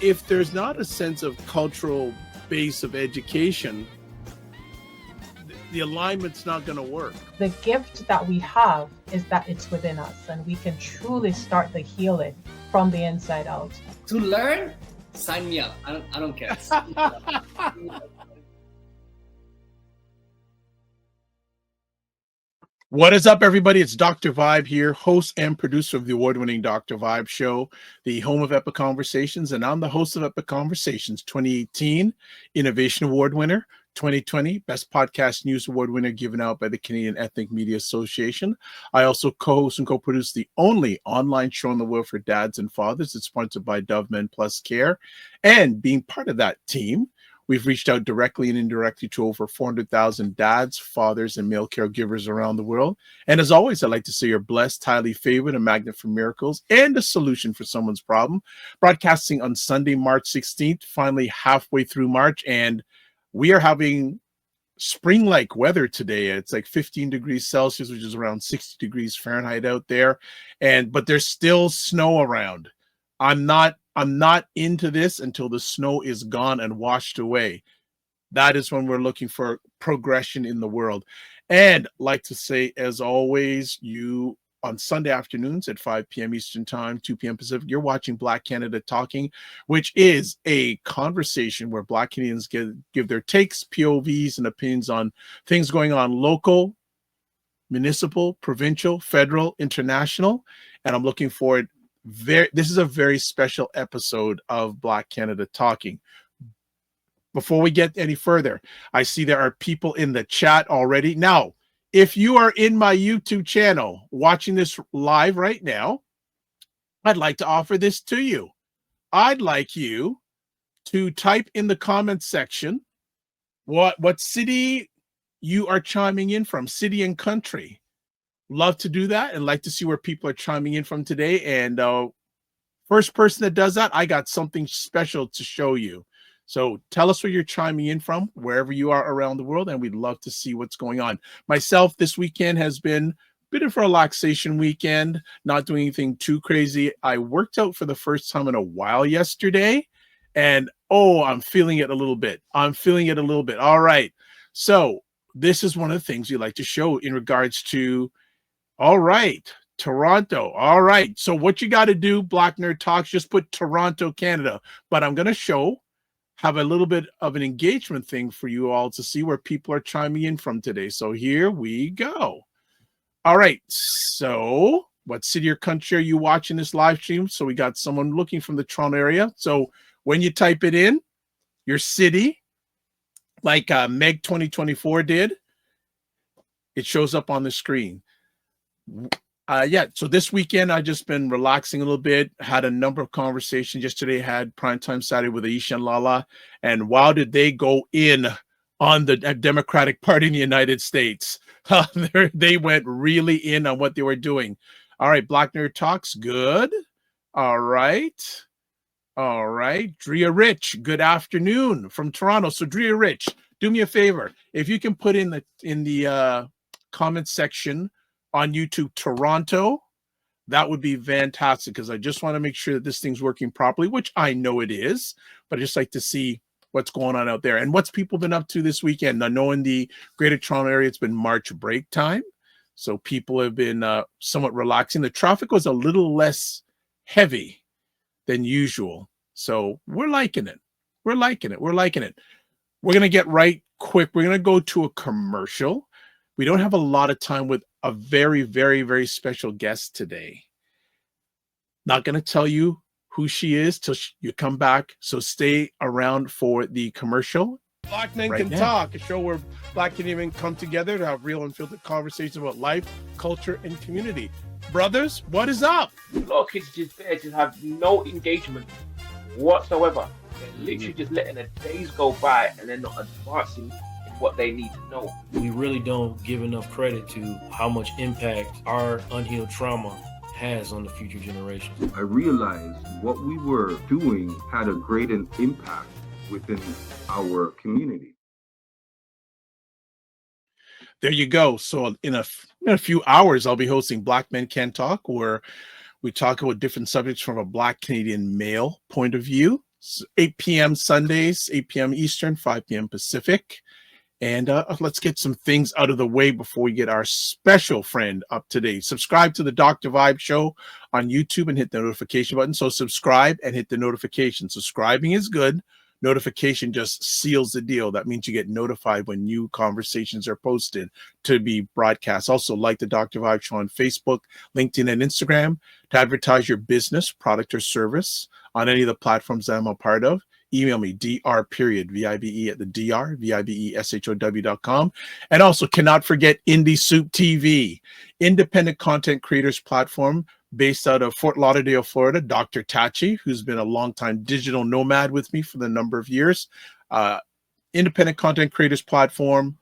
if there's not a sense of cultural base of education, the alignment's not going to work. The gift that we have is that it's within us, and we can truly start the healing from the inside out. To learn, sign me up. I don't care. What is up, everybody? It's Dr. Vibe here, host and producer of the award-winning Dr. Vibe Show, the home of Epic Conversations, and I'm the host of Epic Conversations 2018 Innovation Award winner, 2020 Best Podcast News Award winner given out by the Canadian Ethnic Media Association. I also co-host and co-produce the only online show in the world for dads and fathers. It's sponsored by Dove Men Plus Care, and being part of that team, we've reached out directly and indirectly to over 400,000 dads, fathers, and male caregivers around the world. And as always, I'd like to say you're blessed, highly favored, a magnet for miracles, and a solution for someone's problem. Broadcasting on Sunday, March 16th, finally halfway through March, and we are having spring-like weather today. It's like 15 degrees Celsius, which is around 60 degrees Fahrenheit out there. But there's still snow around. I'm not into this until the snow is gone and washed away. That is when we're looking for progression in the world. And like to say, as always, you on Sunday afternoons at 5 p.m. Eastern Time, 2 p.m. Pacific, you're watching Black Canada Talking, which is a conversation where Black Canadians give their takes, POVs, and opinions on things going on local, municipal, provincial, federal, international. And I'm looking forward. This is a very special episode of Black Canada Talking. Before we get any further, I see there are people in the chat already. Now, if you are in my YouTube channel watching this live right now, I'd like to offer this to you. I'd like you to type in the comments section what city you are chiming in from, city and country. Love to do that and like to see where people are chiming in from today. And first person that does that, I got something special to show you. So tell us where you're chiming in from, wherever you are around the world, and we'd love to see what's going on. Myself, this weekend has been a bit of a relaxation weekend, not doing anything too crazy. I worked out for the first time in a while yesterday, and I'm feeling it a little bit. All right. So this is one of the things we like to show in regards to, all right, Toronto. All right. So what you got to do, Black Nerd Talks, just put Toronto, Canada. But I'm going to have a little bit of an engagement thing for you all to see where people are chiming in from today. So here we go. All right. So what city or country are you watching this live stream? So we got someone looking from the Toronto area. So when you type it in, your city, like Meg 2024 did, it shows up on the screen. So this weekend I just been relaxing a little bit, had a number of conversations. Yesterday had Primetime Saturday with Aisha and Lala, and wow, did they go in on the Democratic Party in the United States. They went really in on what they were doing. All right, Black Nerd Talks, good. All right. Drea Rich, good afternoon from Toronto. So Drea Rich, do me a favor. If you can put in the comment section on YouTube, Toronto, that would be fantastic, because I just want to make sure that this thing's working properly, which I know it is, but I just like to see what's going on out there and what's people been up to this weekend. I know in the Greater Toronto area, it's been March break time, so people have been somewhat relaxing. The traffic was a little less heavy than usual, so we're liking it. We're going to get right quick. We're going to go to a commercial. We don't have a lot of time with a very, very, very special guest today. Not going to tell you who she is till you come back, so stay around for the commercial. Black Men Can Talk, a show where Black Canadians come together to have real and filtered conversations about life, culture, and community. Brothers, what is up? A lot of kids just have no engagement whatsoever. They're literally just letting the days go by and they're not advancing what they need to know. We really don't give enough credit to how much impact our unhealed trauma has on the future generations. I realized what we were doing had a great impact within our community. There you go. So in a few hours, I'll be hosting Black Men Can Talk, where we talk about different subjects from a Black Canadian male point of view. 8 p.m. Sundays, 8 p.m. Eastern, 5 p.m. Pacific. And let's get some things out of the way before we get our special friend up to date. Subscribe to the Dr. Vibe Show on YouTube and hit the notification button. So subscribe and hit the notification. Subscribing is good. Notification just seals the deal. That means you get notified when new conversations are posted to be broadcast. Also, like the Dr. Vibe Show on Facebook, LinkedIn, and Instagram to advertise your business, product, or service on any of the platforms that I'm a part of. Email me, dr.vibe at the dr.vibeshow.com. And also cannot forget Indie Soup TV, independent content creators platform based out of Fort Lauderdale, Florida. Dr. Tachi, who's been a longtime digital nomad with me for the number of years. Independent content creators platform,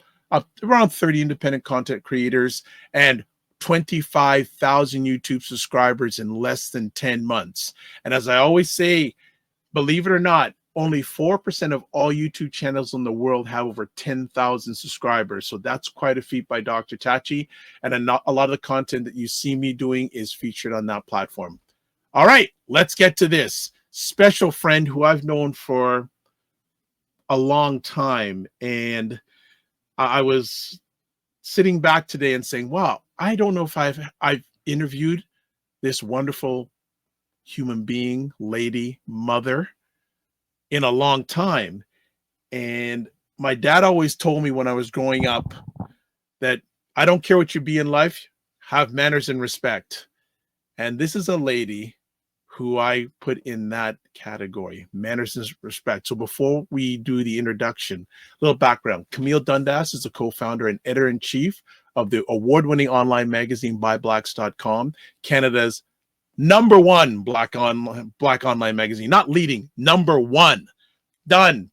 around 30 independent content creators and 25,000 YouTube subscribers in less than 10 months. And as I always say, believe it or not, only 4% of all YouTube channels in the world have over 10,000 subscribers. So that's quite a feat by Dr. Tachi. And a lot of the content that you see me doing is featured on that platform. All right, let's get to this. Special friend who I've known for a long time. And I was sitting back today and saying, wow, I don't know if I've interviewed this wonderful human being, lady, mother, in a long time. And my dad always told me when I was growing up that I don't care what you be in life, have manners and respect. And this is a lady who I put in that category, manners and respect. So before we do the introduction, a little background. Camille Dundas is the co-founder and editor-in-chief of the award-winning online magazine ByBlacks.com, Canada's number one black online magazine, not leading, number one. Done.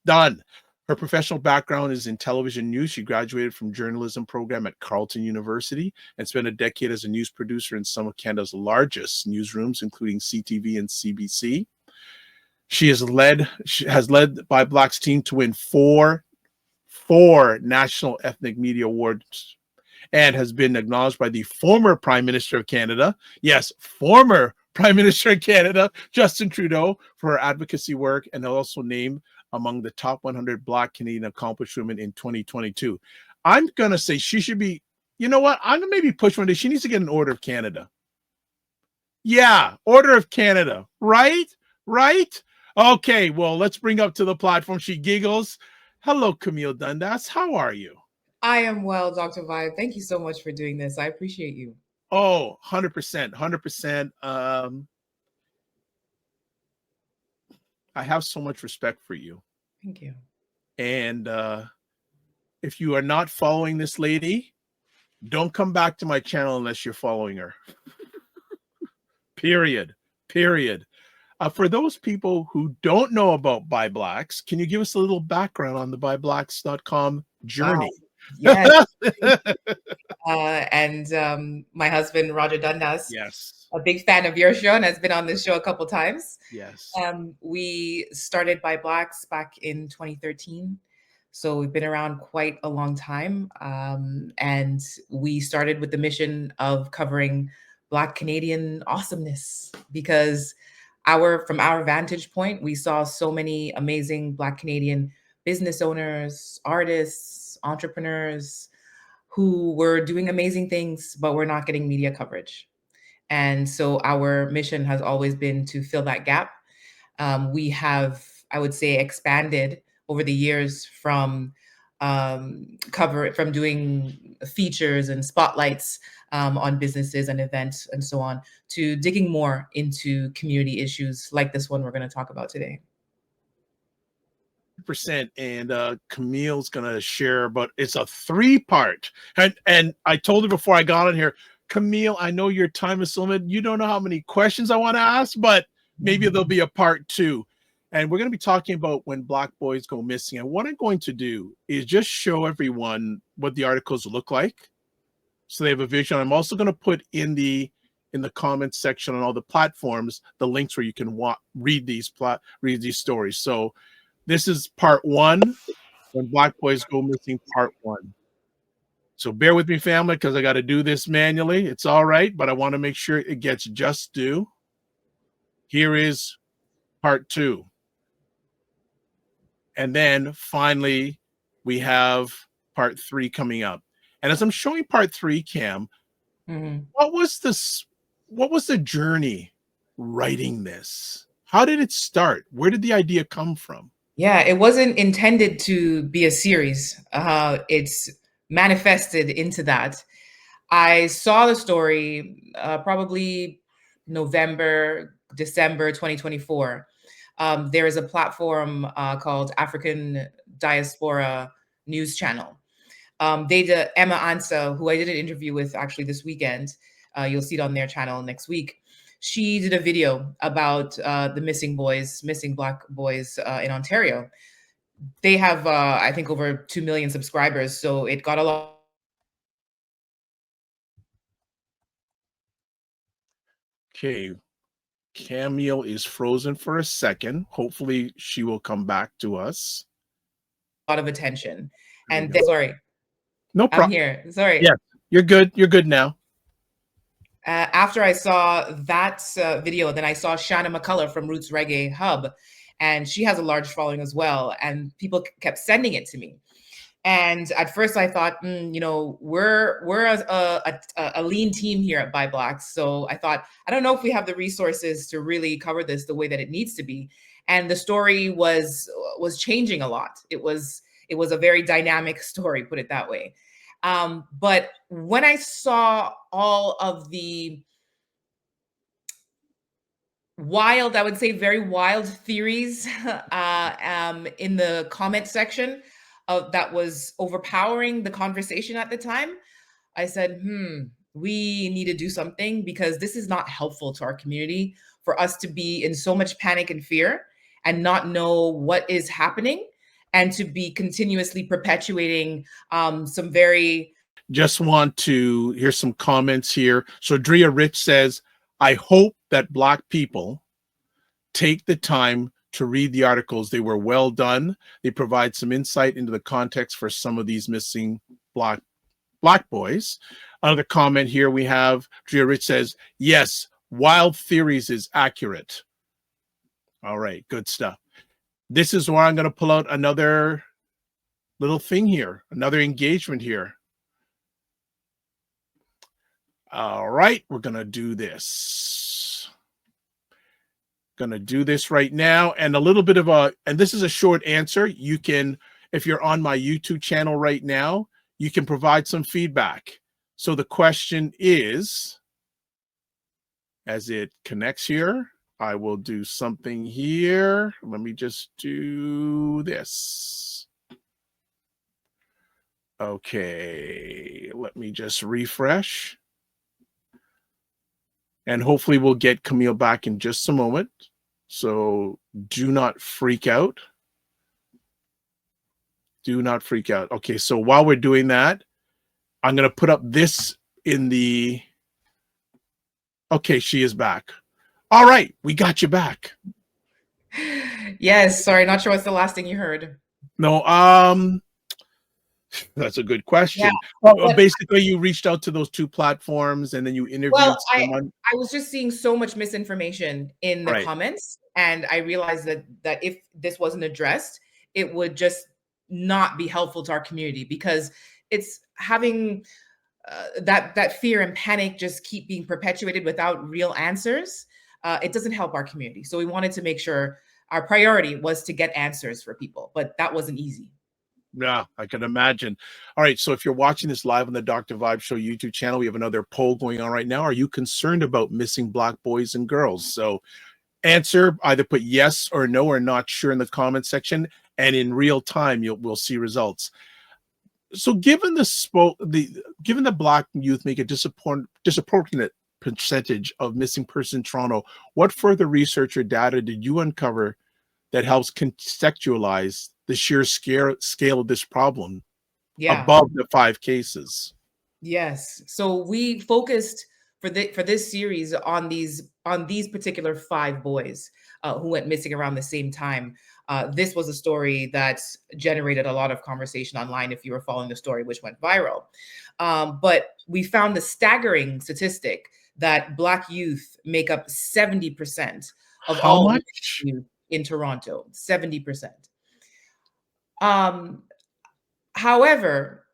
Her professional background is in television news. She graduated from journalism program at Carleton University and spent a decade as a news producer in some of Canada's largest newsrooms, including CTV and CBC. She has led ByBlacks team to win four National Ethnic Media Awards and has been acknowledged by the former Prime Minister of Canada. Yes, former Prime Minister of Canada, Justin Trudeau, for her advocacy work, and also named among the top 100 Black Canadian accomplished women in 2022. I'm going to say she should be, you know what? I'm going to maybe push one day. She needs to get an Order of Canada. Yeah, Order of Canada. Right? Okay, well, let's bring up to the platform. She giggles. Hello, Camille Dundas. How are you? I am well, Dr. Vibe. Thank you so much for doing this. I appreciate you. Oh, 100%. I have so much respect for you. Thank you. And if you are not following this lady, don't come back to my channel unless you're following her. Period. For those people who don't know about ByBlacks, can you give us a little background on the ByBlacks.com journey? Wow. Yes. And my husband, Roger Dundas, Yes. a big fan of your show and has been on this show a couple times. Yes. We started ByBlacks back in 2013. So we've been around quite a long time. And we started with the mission of covering Black Canadian awesomeness because from our vantage point, we saw so many amazing Black Canadian business owners, artists, entrepreneurs who were doing amazing things, but were not getting media coverage. And so our mission has always been to fill that gap. We have, I would say, expanded over the years from doing features and spotlights on businesses and events and so on, to digging more into community issues like this one we're going to talk about today. Percent, and Camille's gonna share, but it's a 3-part. And I told her before I got on here, Camille, I know your time is limited. You don't know how many questions I want to ask, but maybe there'll be a part 2. And we're going to be talking about when Black boys go missing. And what I'm going to do is just show everyone what the articles look like, so they have a vision. I'm also going to put in the comments section on all the platforms the links where you can read these stories. So this is part 1, when Black boys go missing, part 1. So bear with me, family, because I got to do this manually. It's all right, but I want to make sure it gets just due. Here is part 2. And then finally, we have part 3 coming up. And as I'm showing part 3, Cam, what was the journey writing this? How did it start? Where did the idea come from? Yeah, it wasn't intended to be a series. It's manifested into that. I saw the story probably November, December 2024. There is a platform called African Diaspora News Channel. They did Emma Ansa, who I did an interview with actually this weekend. You'll see it on their channel next week. She did a video about the missing Black boys in Ontario. They have, I think, over 2 million subscribers, so it got a lot. Okay, Camille is frozen for a second. Hopefully she will come back to us. A lot of attention. There And we go. sorry, No problem. I'm here. Sorry. Yeah, you're good. You're good now. After I saw that video, then I saw Shanna McCullough from Roots Reggae Hub, and she has a large following as well. And people kept sending it to me. And at first I thought, you know, we're a lean team here at ByBlacks. So I thought, I don't know if we have the resources to really cover this the way that it needs to be. And the story was changing a lot. It was a very dynamic story, put it that way. But when I saw all of the wild, I would say very wild theories in the comment section that was overpowering the conversation at the time, I said, we need to do something, because this is not helpful to our community for us to be in so much panic and fear and not know what is happening, and to be continuously perpetuating some very... Just want to hear some comments here. So Drea Rich says, I hope that Black people take the time to read the articles. They were well done. They provide some insight into the context for some of these missing Black boys. Another comment here we have, Drea Rich says, yes, wild theories is accurate. All right, good stuff. This is where I'm going to pull out another little thing here, another engagement here. All right, we're going to do this. Going to do this right now. And a little bit of and this is a short answer. You can, if you're on my YouTube channel right now, you can provide some feedback. So the question is, as it connects here, I will do something here. Let me just do this. Okay, let me just refresh. And hopefully we'll get Camille back in just a moment. So do not freak out. Do not freak out. Okay, so while we're doing that, I'm going to put up this in the... Okay, she is back. All right, we got you back. Yes, sorry, not sure what's the last thing you heard. No, that's a good question. Yeah, well, basically, you reached out to those 2 platforms and then you interviewed someone. I was just seeing so much misinformation in the comments, and I realized that if this wasn't addressed, it would just not be helpful to our community, because it's having that fear and panic just keep being perpetuated without real answers. It doesn't help our community. So we wanted to make sure our priority was to get answers for people, but that wasn't easy. Yeah, I can imagine. All right, so if you're watching this live on the Dr. Vibe Show YouTube channel, we have another poll going on right now. Are you concerned about missing Black boys and girls? So answer, either put yes or no or not sure in the comment section, and in real time we'll see results. So given the Black youth make a disproportionate percentage of missing persons in Toronto, what further research or data did you uncover that helps contextualize the sheer scale of this problem above the 5 cases? Yes. So we focused for this series on these particular 5 boys who went missing around the same time. This was a story that generated a lot of conversation online if you were following the story, which went viral. But we found the staggering statistic that Black youth make up 70% of all youth in Toronto, 70%. Um, however,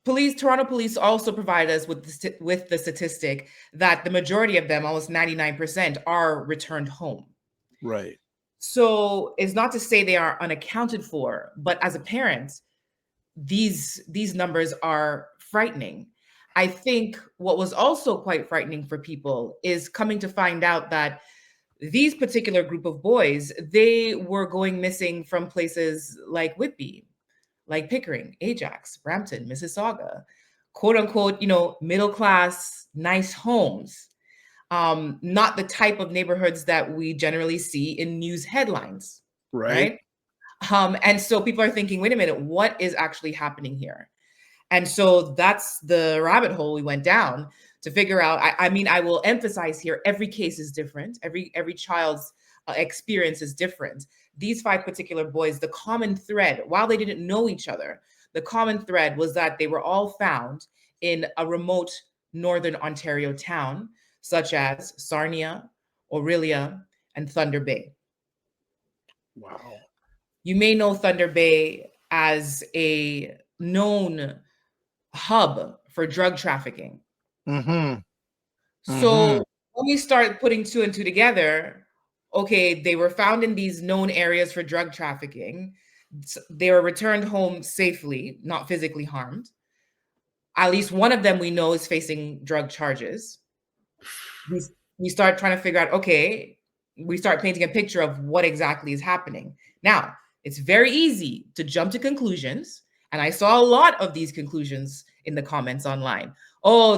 Toronto police also provide us with the statistic that the majority of them, almost 99%, are returned home. Right. So it's not to say they are unaccounted for, but as a parent, these numbers are frightening. I think what was also quite frightening for people is coming to find out that these particular group of boys, they were going missing from places like Whitby, like Pickering, Ajax, Brampton, Mississauga, quote unquote, middle class, nice homes. Not the type of neighborhoods that we generally see in news headlines, Right. right? And so people are thinking, wait a minute, what is actually happening here? And so that's the rabbit hole we went down to figure out. I mean, I will emphasize here, every case is different. Every child's experience is different. These 5 particular boys, the common thread, while they didn't know each other, the common thread was that they were all found in a remote northern Ontario town, such as Sarnia, Orillia, and Thunder Bay. Wow. You may know Thunder Bay as a known hub for drug trafficking. Mm-hmm. So when we start putting 2 and 2 together, okay, they were found in these known areas for drug trafficking. They were returned home safely, not physically harmed. At least one of them we know is facing drug charges. We start trying to figure out, okay, we start painting a picture of what exactly is happening. Now, it's very easy to jump to conclusions. And I saw a lot of these conclusions in the comments online. Oh,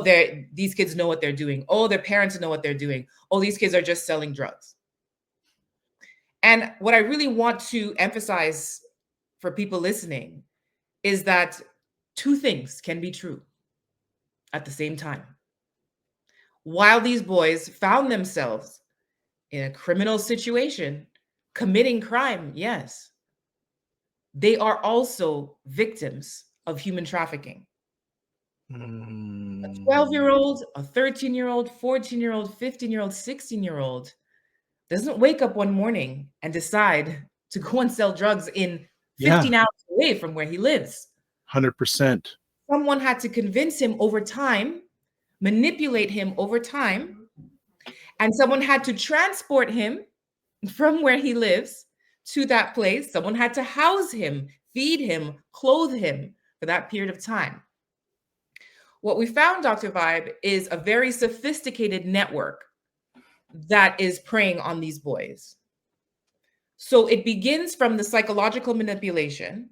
these kids know what they're doing. Oh, their parents know what they're doing. Oh, these kids are just selling drugs. And what I really want to emphasize for people listening is that 2 things can be true at the same time. While these boys found themselves in a criminal situation, committing crime, yes, they are also victims of human trafficking. A 12-year-old, a 13-year-old, 14-year-old, 15-year-old, 16-year-old doesn't wake up one morning and decide to go and sell drugs in 15 hours away from where he lives. 100%. Someone had to convince him over time, manipulate him over time, and someone had to transport him from where he lives to that place. Someone had to house him, feed him, clothe him for that period of time. What we found, Dr. Vibe, is a very sophisticated network that is preying on these boys. So it begins from the psychological manipulation.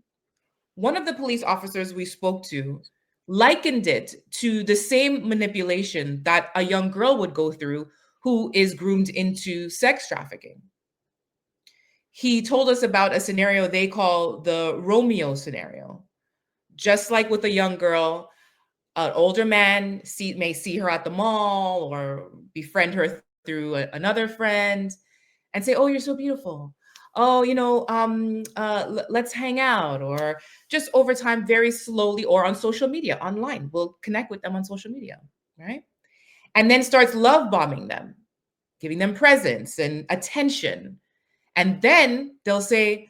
One of the police officers we spoke to likened it to the same manipulation that a young girl would go through who is groomed into sex trafficking. He told us about a scenario they call the Romeo scenario. Just like with a young girl, an older man may see her at the mall or befriend her through another friend and say, oh, you're so beautiful. Oh, let's hang out. Or just over time, very slowly, or on social media, online. We'll connect with them on social media, right? And then starts love bombing them, giving them presents and attention. And then they'll say,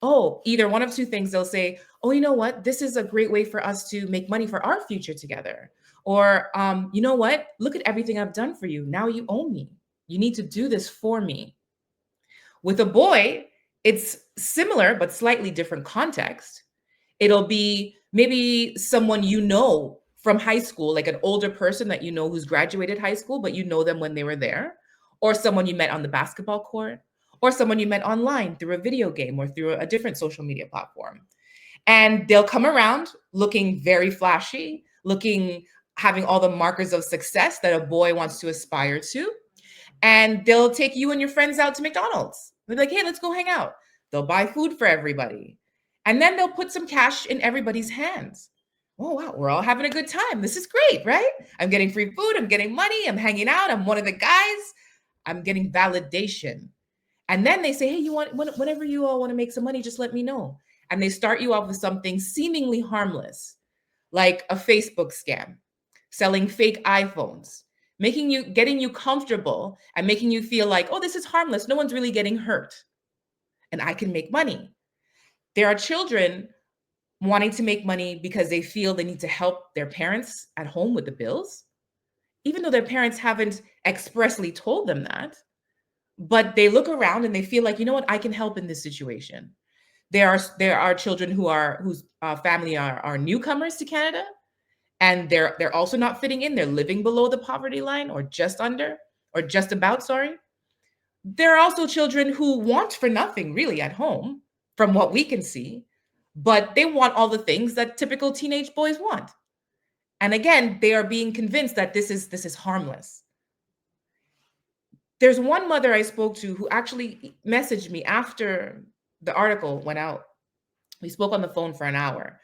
oh, either one of 2 things. They'll say, oh, you know what? This is a great way for us to make money for our future together. Or, you know what? Look at everything I've done for you. Now you owe me. You need to do this for me. With a boy, it's similar, but slightly different context. It'll be maybe someone you know from high school, like an older person that you know who's graduated high school, but you know them when they were there, or someone you met on the basketball court, or someone you met online through a video game or through a different social media platform. And they'll come around looking very flashy, having all the markers of success that a boy wants to aspire to. And they'll take you and your friends out to McDonald's. They're like, hey, let's go hang out. They'll buy food for everybody. And then they'll put some cash in everybody's hands. Oh, wow, we're all having a good time. This is great, right? I'm getting free food. I'm getting money. I'm hanging out. I'm one of the guys. I'm getting validation. And then they say, hey, whenever you all want to make some money, just let me know. And they start you off with something seemingly harmless, like a Facebook scam, selling fake iPhones, getting you comfortable and making you feel like, oh, this is harmless. No one's really getting hurt. And I can make money. There are children wanting to make money because they feel they need to help their parents at home with the bills, even though their parents haven't expressly told them that. But they look around and they feel like, you know what, I can help in this situation. There are children whose family are newcomers to Canada, and they're also not fitting in. They're living below the poverty line, or just under, or just about, sorry. There are also children who want for nothing really at home, from what we can see, but they want all the things that typical teenage boys want. And again, they are being convinced that this is harmless. There's one mother I spoke to who actually messaged me after the article went out. We spoke on the phone for an hour,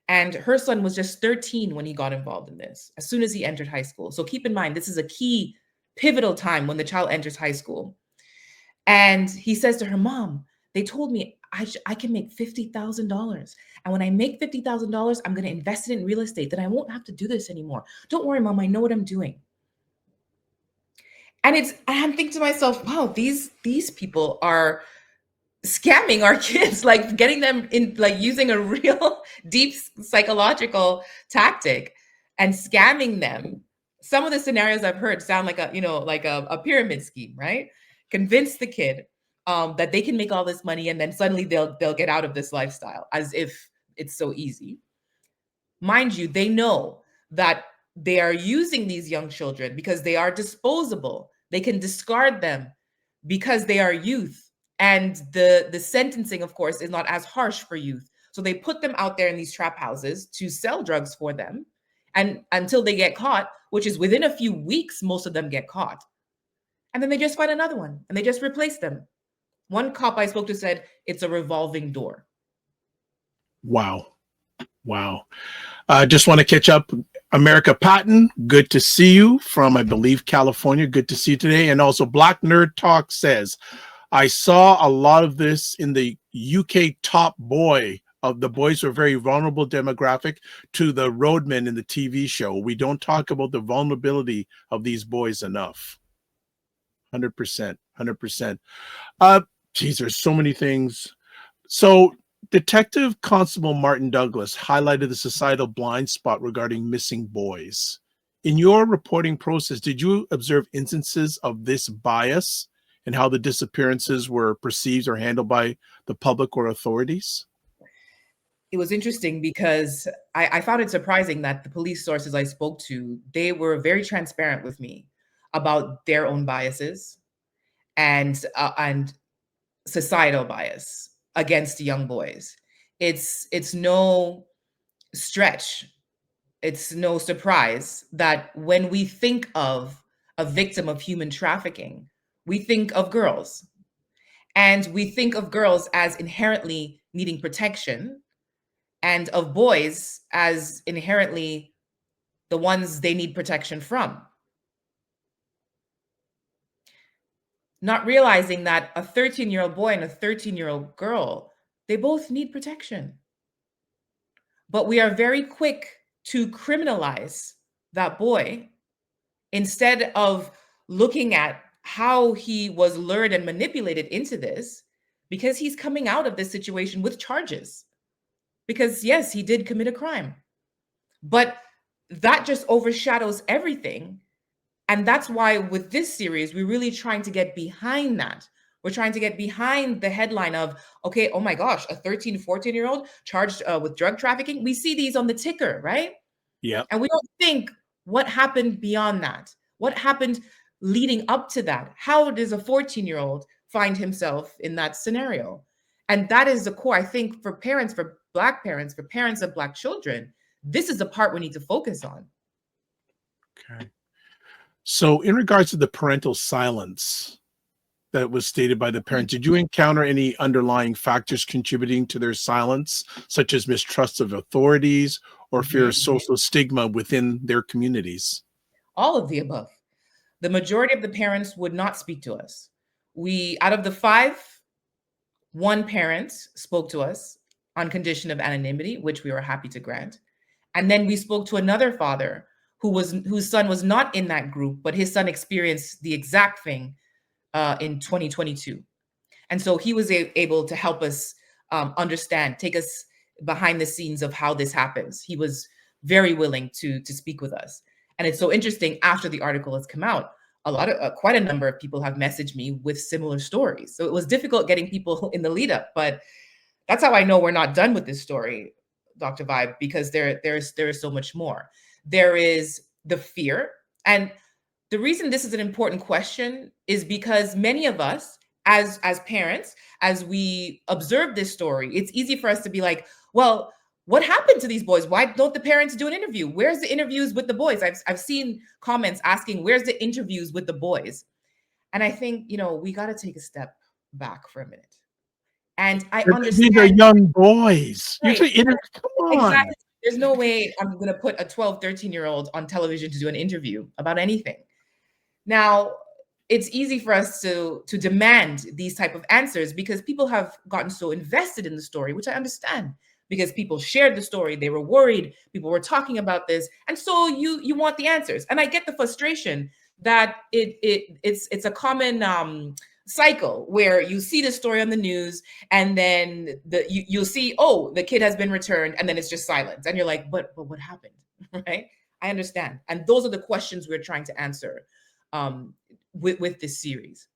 and her son was just 13 when he got involved in this, as soon as he entered high school. So keep in mind, this is a key pivotal time when the child enters high school. And he says to her, Mom, they told me I can make $50,000. And when I make $50,000, I'm going to invest it in real estate. Then I won't have to do this anymore. Don't worry, Mom, I know what I'm doing. And I'm thinking to myself, wow, these people are scamming our kids, like getting them in, like using a real deep psychological tactic and scamming them. Some of the scenarios I've heard sound like a pyramid scheme, right? Convince the kid that they can make all this money, and then suddenly they'll get out of this lifestyle as if it's so easy. Mind you, they know that they are using these young children because they are disposable. They can discard them because they are youth. And the sentencing, of course, is not as harsh for youth. So they put them out there in these trap houses to sell drugs for them, and until they get caught, which is within a few weeks, most of them get caught. And then they just find another one and they just replace them. One cop I spoke to said it's a revolving door. Wow. Just want to catch up. America Patton, good to see you from, I believe, California. Good to see you today. And also Black Nerd Talk says, I saw a lot of this in the UK Top Boy. Of the boys who are very vulnerable demographic to the roadmen in the TV show. We don't talk about the vulnerability of these boys enough. 100%. Geez, there's so many things. So Detective Constable Martin Douglas highlighted the societal blind spot regarding missing boys. In your reporting process, did you observe instances of this bias and how the disappearances were perceived or handled by the public or authorities? It was interesting because I found it surprising that the police sources I spoke to, they were very transparent with me about their own biases and societal bias against young boys. It's no stretch. It's no surprise that when we think of a victim of human trafficking, we think of girls. And we think of girls as inherently needing protection, and of boys as inherently the ones they need protection from. Not realizing that a 13-year-old boy and a 13-year-old girl, they both need protection. But we are very quick to criminalize that boy instead of looking at how he was lured and manipulated into this, because he's coming out of this situation with charges. Because yes, he did commit a crime, but that just overshadows everything. And that's why with this series, we're really trying to get behind that. We're trying to get behind the headline of, okay, oh my gosh, a 13, 14-year-old charged with drug trafficking. We see these on the ticker, right? Yeah. And we don't think what happened beyond that. What happened leading up to that? How does a 14-year-old find himself in that scenario? And that is the core, I think, for parents, for Black parents, for parents of Black children, this is the part we need to focus on. Okay. So in regards to the parental silence that was stated by the parents, did you encounter any underlying factors contributing to their silence, such as mistrust of authorities or fear of social stigma within their communities? All of the above. The majority of the parents would not speak to us. Out of the 5, 1 parent spoke to us on condition of anonymity, which we were happy to grant. And then we spoke to another father whose son was not in that group, but his son experienced the exact thing in 2022. And so he was able to help us understand, take us behind the scenes of how this happens. He was very willing to speak with us. And it's so interesting, after the article has come out, quite a number of people have messaged me with similar stories. So it was difficult getting people in the lead up, but that's how I know we're not done with this story, Dr. Vibe, because there is so much more. There is the fear. And the reason this is an important question is because many of us, as parents, as we observe this story, it's easy for us to be like, well, what happened to these boys? Why don't the parents do an interview? Where's the interviews with the boys? I've seen comments asking, where's the interviews with the boys? And I think, we got to take a step back for a minute. And I understand. These are young boys. Right. Come on. Exactly. There's no way I'm going to put a 12, 13-year-old on television to do an interview about anything. Now, it's easy for us to demand these type of answers because people have gotten so invested in the story, which I understand, because people shared the story. They were worried. People were talking about this. And so you want the answers. And I get the frustration that it's a common cycle where you see the story on the news and then you'll see, oh, the kid has been returned, and then it's just silence. And you're like, but what happened? Right? I understand. And those are the questions we're trying to answer with this series.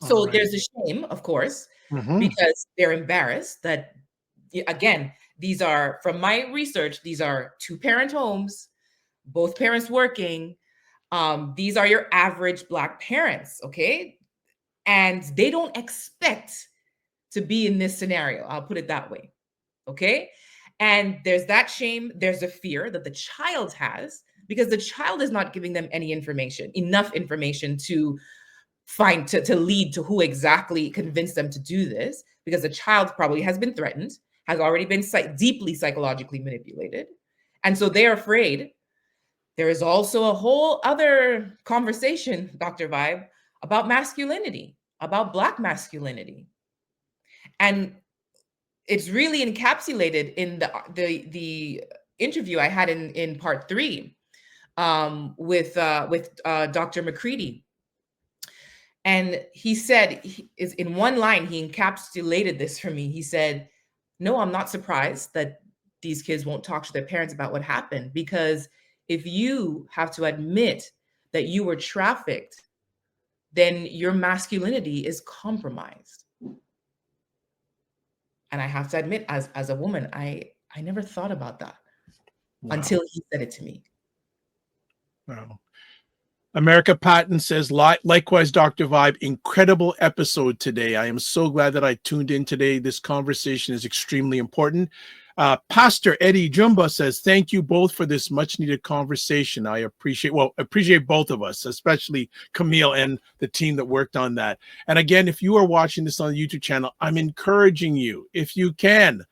So there's a shame, of course, because they're embarrassed that, again, these are, from my research, these are 2-parent homes, both parents working. These are your average Black parents, okay? And they don't expect to be in this scenario. I'll put it that way, okay? And there's that shame. There's a fear that the child has because the child is not giving them any information, enough information to find, to lead to who exactly convinced them to do this, because the child probably has been threatened, has already been deeply psychologically manipulated. And so they're afraid. There is also a whole other conversation, Dr. Vibe, about masculinity, about Black masculinity. And it's really encapsulated in the interview I had in part 3 with Dr. McCready. And he said, in one line, he encapsulated this for me. He said, no, I'm not surprised that these kids won't talk to their parents about what happened, because if you have to admit that you were trafficked, then your masculinity is compromised. And I have to admit, as a woman, I never thought about that until he said it to me. Wow. America Patton says, likewise, Dr. Vibe, incredible episode today. I am so glad that I tuned in today. This conversation is extremely important. Pastor Eddie Jumba says, thank you both for this much needed conversation. I appreciate both of us, especially Camille and the team that worked on that. And again, if you are watching this on the YouTube channel, I'm encouraging you, if you can,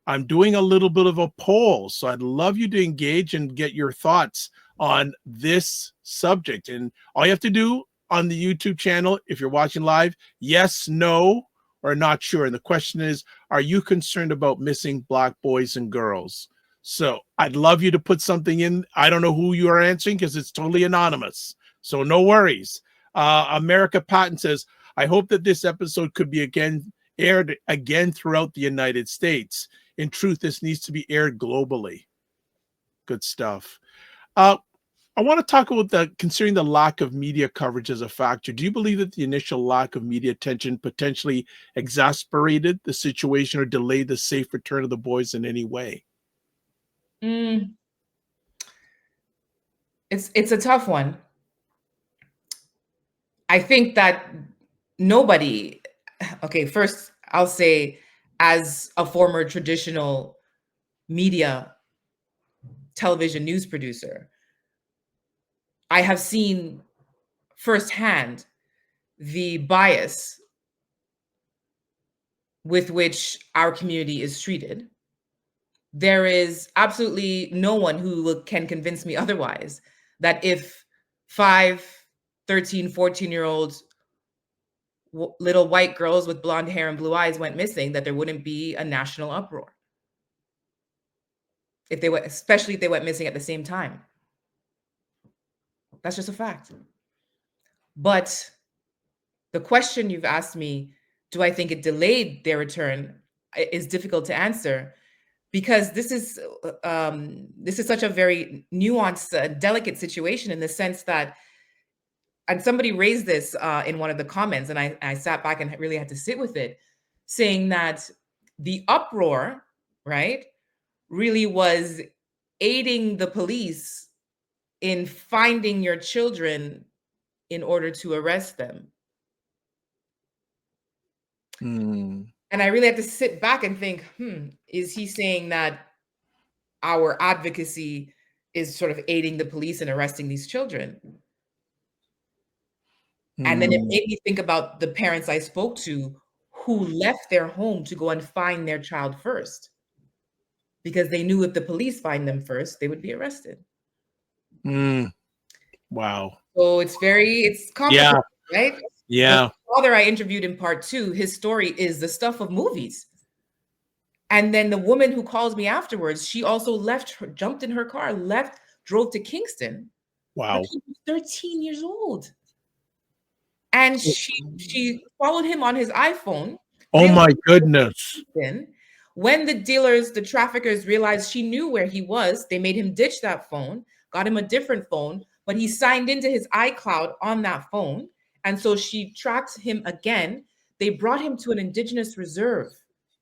I'm doing a little bit of a poll. So I'd love you to engage and get your thoughts on this subject. And all you have to do on the YouTube channel, if you're watching live, yes, no, or not sure. And the question is, are you concerned about missing Black boys and girls? So I'd love you to put something in. I don't know who you are answering because it's totally anonymous. So no worries. America Patton says, I hope that this episode could be aired again throughout the United States. In truth, this needs to be aired globally. Good stuff. I want to talk about considering the lack of media coverage as a factor. Do you believe that the initial lack of media attention potentially exasperated the situation or delayed the safe return of the boys in any way? It's a tough one. I think that nobody, okay, first I'll say, as a former traditional media television news producer, I have seen firsthand the bias with which our community is treated. There is absolutely no one who can convince me otherwise that if 5, 13, 14-year-olds, little white girls with blonde hair and blue eyes went missing, that there wouldn't be a national uproar. Especially if they went missing at the same time. That's just a fact. But the question you've asked me, do I think it delayed their return? is difficult to answer, because this is such a very nuanced, delicate situation, in the sense that, and somebody raised this in one of the comments, and I sat back and really had to sit with it, saying that the uproar, right, really was aiding the police in finding your children in order to arrest them. Mm. And I really had to sit back and think, is he saying that our advocacy is sort of aiding the police in arresting these children? And then it made me think about the parents I spoke to who left their home to go and find their child first, because they knew if the police find them first, they would be arrested. Wow. So it's complicated, right? Yeah. The father I interviewed in part 2, his story is the stuff of movies. And then the woman who calls me afterwards, she also jumped in her car, drove to Kingston. Wow. He was 13 years old. And she followed him on his iPhone. Oh my goodness. When the traffickers realized she knew where he was, they made him ditch that phone, got him a different phone, but he signed into his iCloud on that phone. And so she tracked him again. They brought him to an Indigenous reserve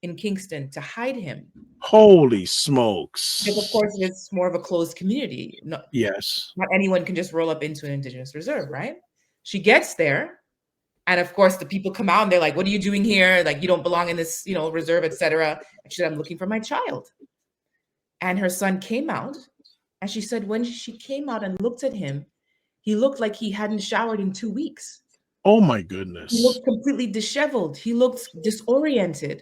in Kingston to hide him. Holy smokes. Because of course it's more of a closed community. Yes. Not anyone can just roll up into an Indigenous reserve, right? She gets there. And of course, the people come out and they're like, what are you doing here? Like, you don't belong in this, reserve, etc. And she said, I'm looking for my child. And her son came out. And she said, when she came out and looked at him, he looked like he hadn't showered in 2 weeks. Oh my goodness. He looked completely disheveled. He looked disoriented.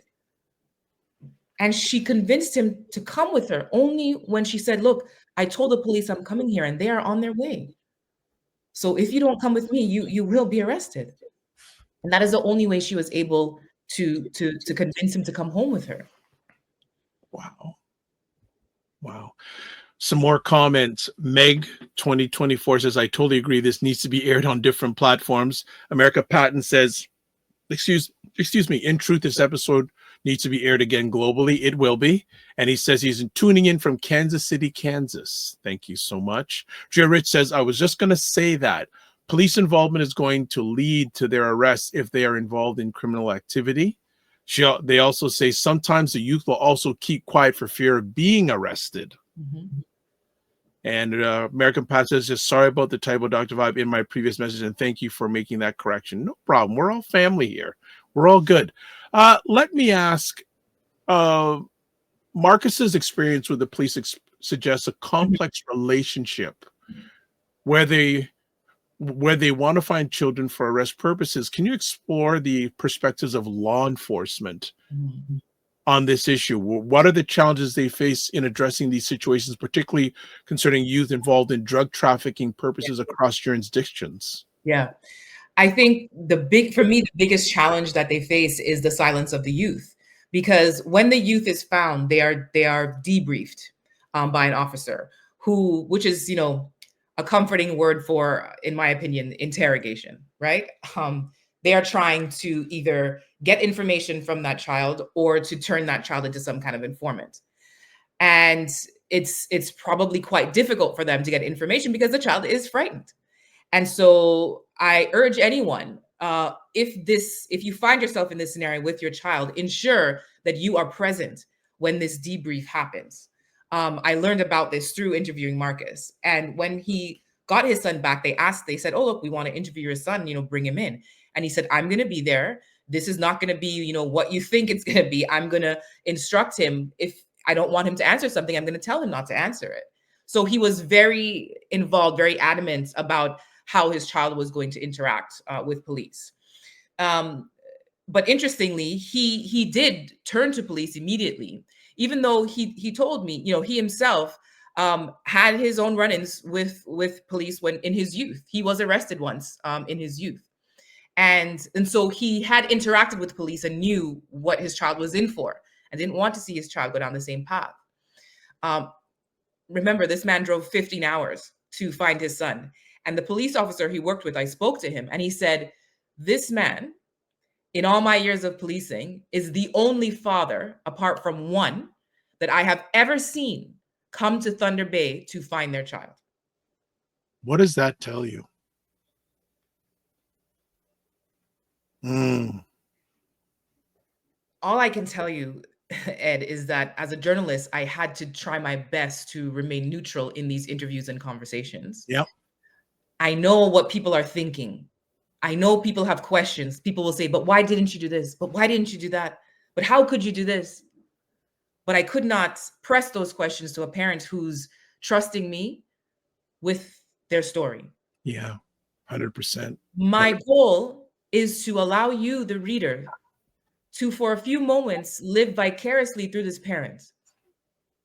And she convinced him to come with her only when she said, look, I told the police I'm coming here and they are on their way. So if you don't come with me, you will be arrested. And that is the only way she was able to convince him to come home with her. Wow. Some more comments. Meg 2024 says, I totally agree. This needs to be aired on different platforms. America Patton says, excuse me, in truth, this episode needs to be aired again globally. It will be. And he says he's tuning in from Kansas City, Kansas. Thank you so much. Joe Rich says, I was just going to say that police involvement is going to lead to their arrests if they are involved in criminal activity. They also say sometimes the youth will also keep quiet for fear of being arrested. Mm-hmm. And American Pat says, just sorry about the typo, Dr. Vibe, in my previous message, and thank you for making that correction. No problem. We're all family here. We're all good. Let me ask, Marcus's experience with the police suggests a complex relationship where they want to find children for arrest purposes. Can you explore the perspectives of law enforcement on this issue? What are the challenges they face in addressing these situations, particularly concerning youth involved in drug trafficking purposes across jurisdictions? Yeah, I think for me, the biggest challenge that they face is the silence of the youth, because when the youth is found, they are debriefed by an officer which is, a comforting word for, in my opinion, interrogation, right? They are trying to either get information from that child or to turn that child into some kind of informant. And it's probably quite difficult for them to get information because the child is frightened. And so I urge anyone, if you find yourself in this scenario with your child, ensure that you are present when this debrief happens. I learned about this through interviewing Marcus. And when he got his son back, they said, oh, look, we want to interview your son, bring him in. And he said, I'm going to be there. This is not going to be, what you think it's going to be. I'm going to instruct him. If I don't want him to answer something, I'm going to tell him not to answer it. So he was very involved, very adamant about how his child was going to interact with police. But interestingly, he did turn to police immediately, even though he told me, he himself had his own run-ins with police when in his youth. He was arrested once in his youth. And so he had interacted with police and knew what his child was in for and didn't want to see his child go down the same path. Remember, this man drove 15 hours to find his son. And the police officer he worked with, I spoke to him and he said, this man in all my years of policing, is the only father, apart from one, that I have ever seen come to Thunder Bay to find their child. What does that tell you? All I can tell you, Ed, is that as a journalist, I had to try my best to remain neutral in these interviews and conversations. Yeah. I know what people are thinking. I know people have questions. People will say, but why didn't you do this? But why didn't you do that? But how could you do this? But I could not press those questions to a parent who's trusting me with their story. Yeah, 100%. My goal is to allow you, the reader, to, for a few moments, live vicariously through this parent,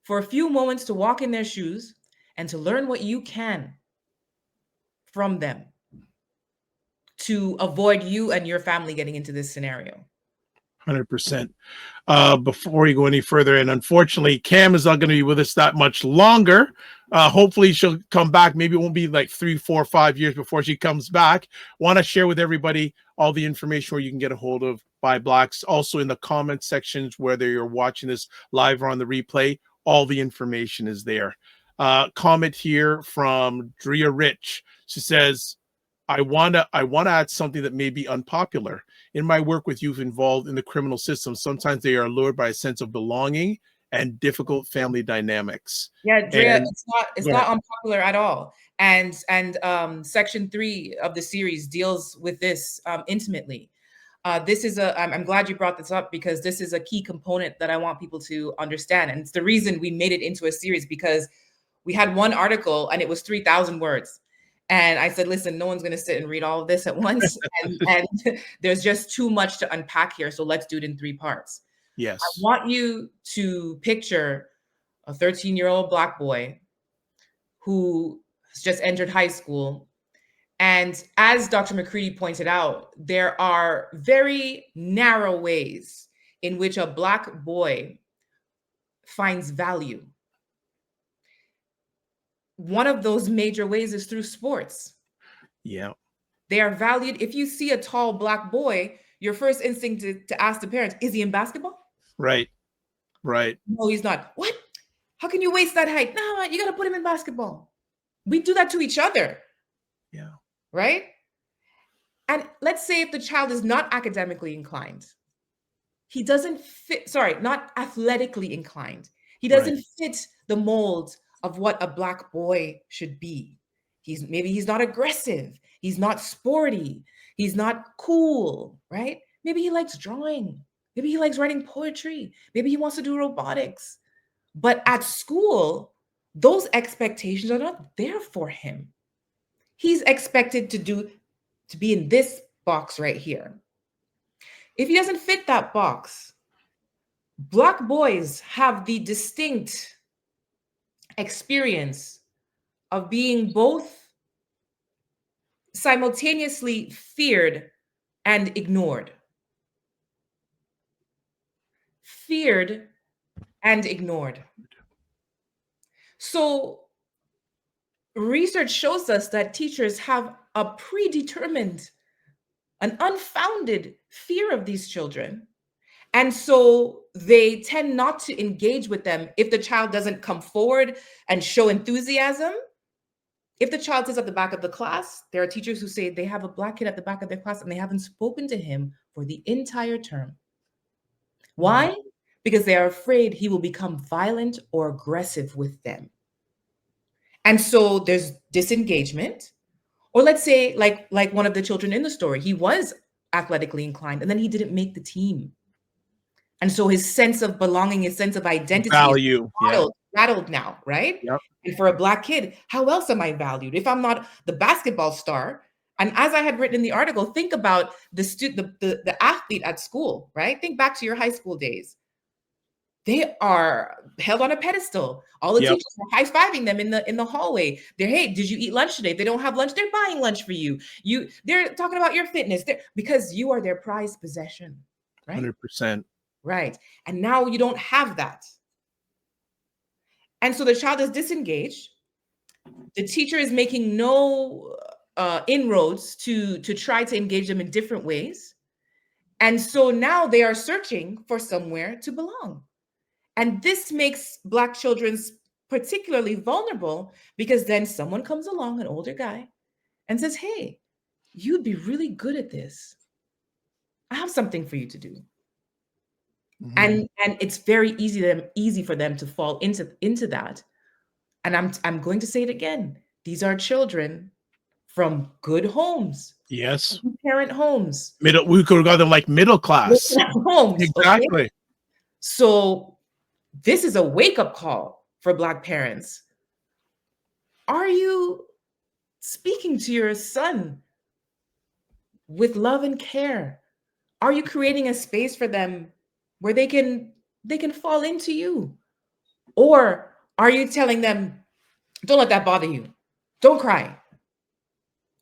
for a few moments to walk in their shoes and to learn what you can from them to avoid you and your family getting into this scenario. 100%. Before we go any further, and unfortunately, Cam is not going to be with us that much longer. Hopefully she'll come back. Maybe it won't be like 3, 4, 5 years before she comes back. Want to share with everybody all the information where you can get a hold of ByBlacks. Also in the comment sections, whether you're watching this live or on the replay, all the information is there. Comment here from Drea Rich. She says, I want to add something that may be unpopular. In my work with youth involved in the criminal system, sometimes they are lured by a sense of belonging and difficult family dynamics. Yeah, Drea, it's not unpopular at all. And section 3 of the series deals with this intimately. This is I'm glad you brought this up, because this is a key component that I want people to understand. And it's the reason we made it into a series, because we had one article and it was 3,000 words. And I said, listen, no one's going to sit and read all of this at once. and there's just too much to unpack here. So let's do it in 3 parts. Yes. I want you to picture a 13-year-old Black boy who has just entered high school. And as Dr. McCready pointed out, there are very narrow ways in which a Black boy finds value. One of those major ways is through sports. Yeah. They are valued. If you see a tall Black boy, your first instinct to ask the parents, is he in basketball? Right. Right. No, he's not. What? How can you waste that height? No, you got to put him in basketball. We do that to each other. Yeah. Right? And let's say if the child is not academically inclined, he doesn't fit, not athletically inclined. He doesn't fit the mold of what a Black boy should be. Maybe he's not aggressive. He's not sporty. He's not cool, right? Maybe he likes drawing. Maybe he likes writing poetry. Maybe he wants to do robotics. But at school, those expectations are not there for him. He's expected to be in this box right here. If he doesn't fit that box, Black boys have the distinct experience of being both simultaneously feared and ignored. Feared and ignored. So research shows us that teachers have a predetermined, an unfounded fear of these children. And so they tend not to engage with them if the child doesn't come forward and show enthusiasm. If the child is at the back of the class, there are teachers who say they have a Black kid at the back of their class and they haven't spoken to him for the entire term. Why? Because they are afraid he will become violent or aggressive with them. And so there's disengagement. Or let's say like one of the children in the story, he was athletically inclined and then he didn't make the team. And so his sense of belonging, his sense of identity value is rattled now, right? Yep. And for a Black kid, how else am I valued? If I'm not the basketball star, and as I had written in the article, think about the athlete at school, right? Think back to your high school days. They are held on a pedestal. All the teachers are high-fiving them in the hallway. They're, hey, did you eat lunch today? If they don't have lunch, they're buying lunch for you. They're talking about your fitness because you are their prized possession, right? 100%. Right. And now you don't have that. And so the child is disengaged. The teacher is making no inroads to try to engage them in different ways. And so now they are searching for somewhere to belong. And this makes Black children particularly vulnerable, because then someone comes along, an older guy, and says, hey, you'd be really good at this. I have something for you to do. And it's very easy for them to fall into that. And I'm going to say it again. These are children from good homes. Yes. Parent homes. We could call them like middle class. Homes. Exactly. Okay? So this is a wake-up call for Black parents. Are you speaking to your son with love and care? Are you creating a space for them where they can fall into you? Or are you telling them, don't let that bother you. Don't cry.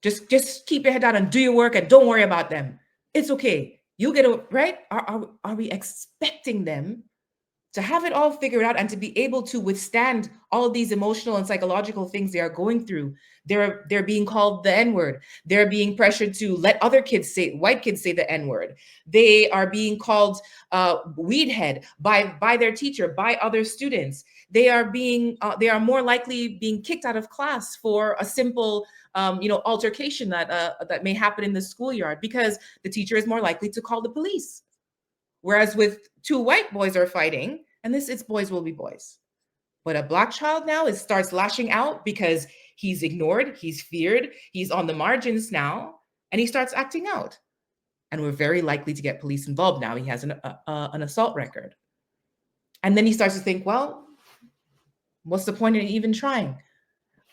Just keep your head down and do your work and don't worry about them. It's okay. You'll get it, right? Are we expecting them to have it all figured out and to be able to withstand all of these emotional and psychological things they are going through? They're being called the N-word. They're being pressured to let other kids white kids say the N-word. They are being called weed head by their teacher, by other students. They are more likely being kicked out of class for a simple altercation that may happen in the schoolyard, because the teacher is more likely to call the police. Whereas with two white boys are fighting, and it's boys will be boys. But a Black child now starts lashing out because he's ignored, he's feared, he's on the margins now, and he starts acting out. And we're very likely to get police involved now. He has an assault record. And then he starts to think, well, what's the point in even trying?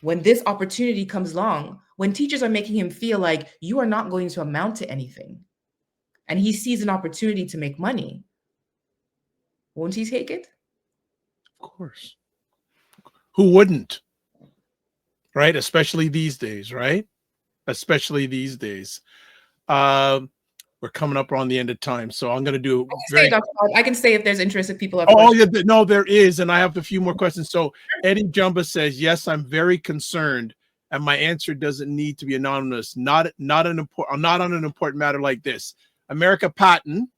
When this opportunity comes along, when teachers are making him feel like you are not going to amount to anything, and he sees an opportunity to make money, won't he take it? Of course. Who wouldn't? Right? Especially these days, right? Especially these days. We're coming up on the end of time, so I'm going to do I can say if there's interest, if people have questions. Yeah, no, there is, and I have a few more questions. So Eddie Jumba says, yes, I'm very concerned, and my answer doesn't need to be anonymous. Not on an important matter like this. America Patton,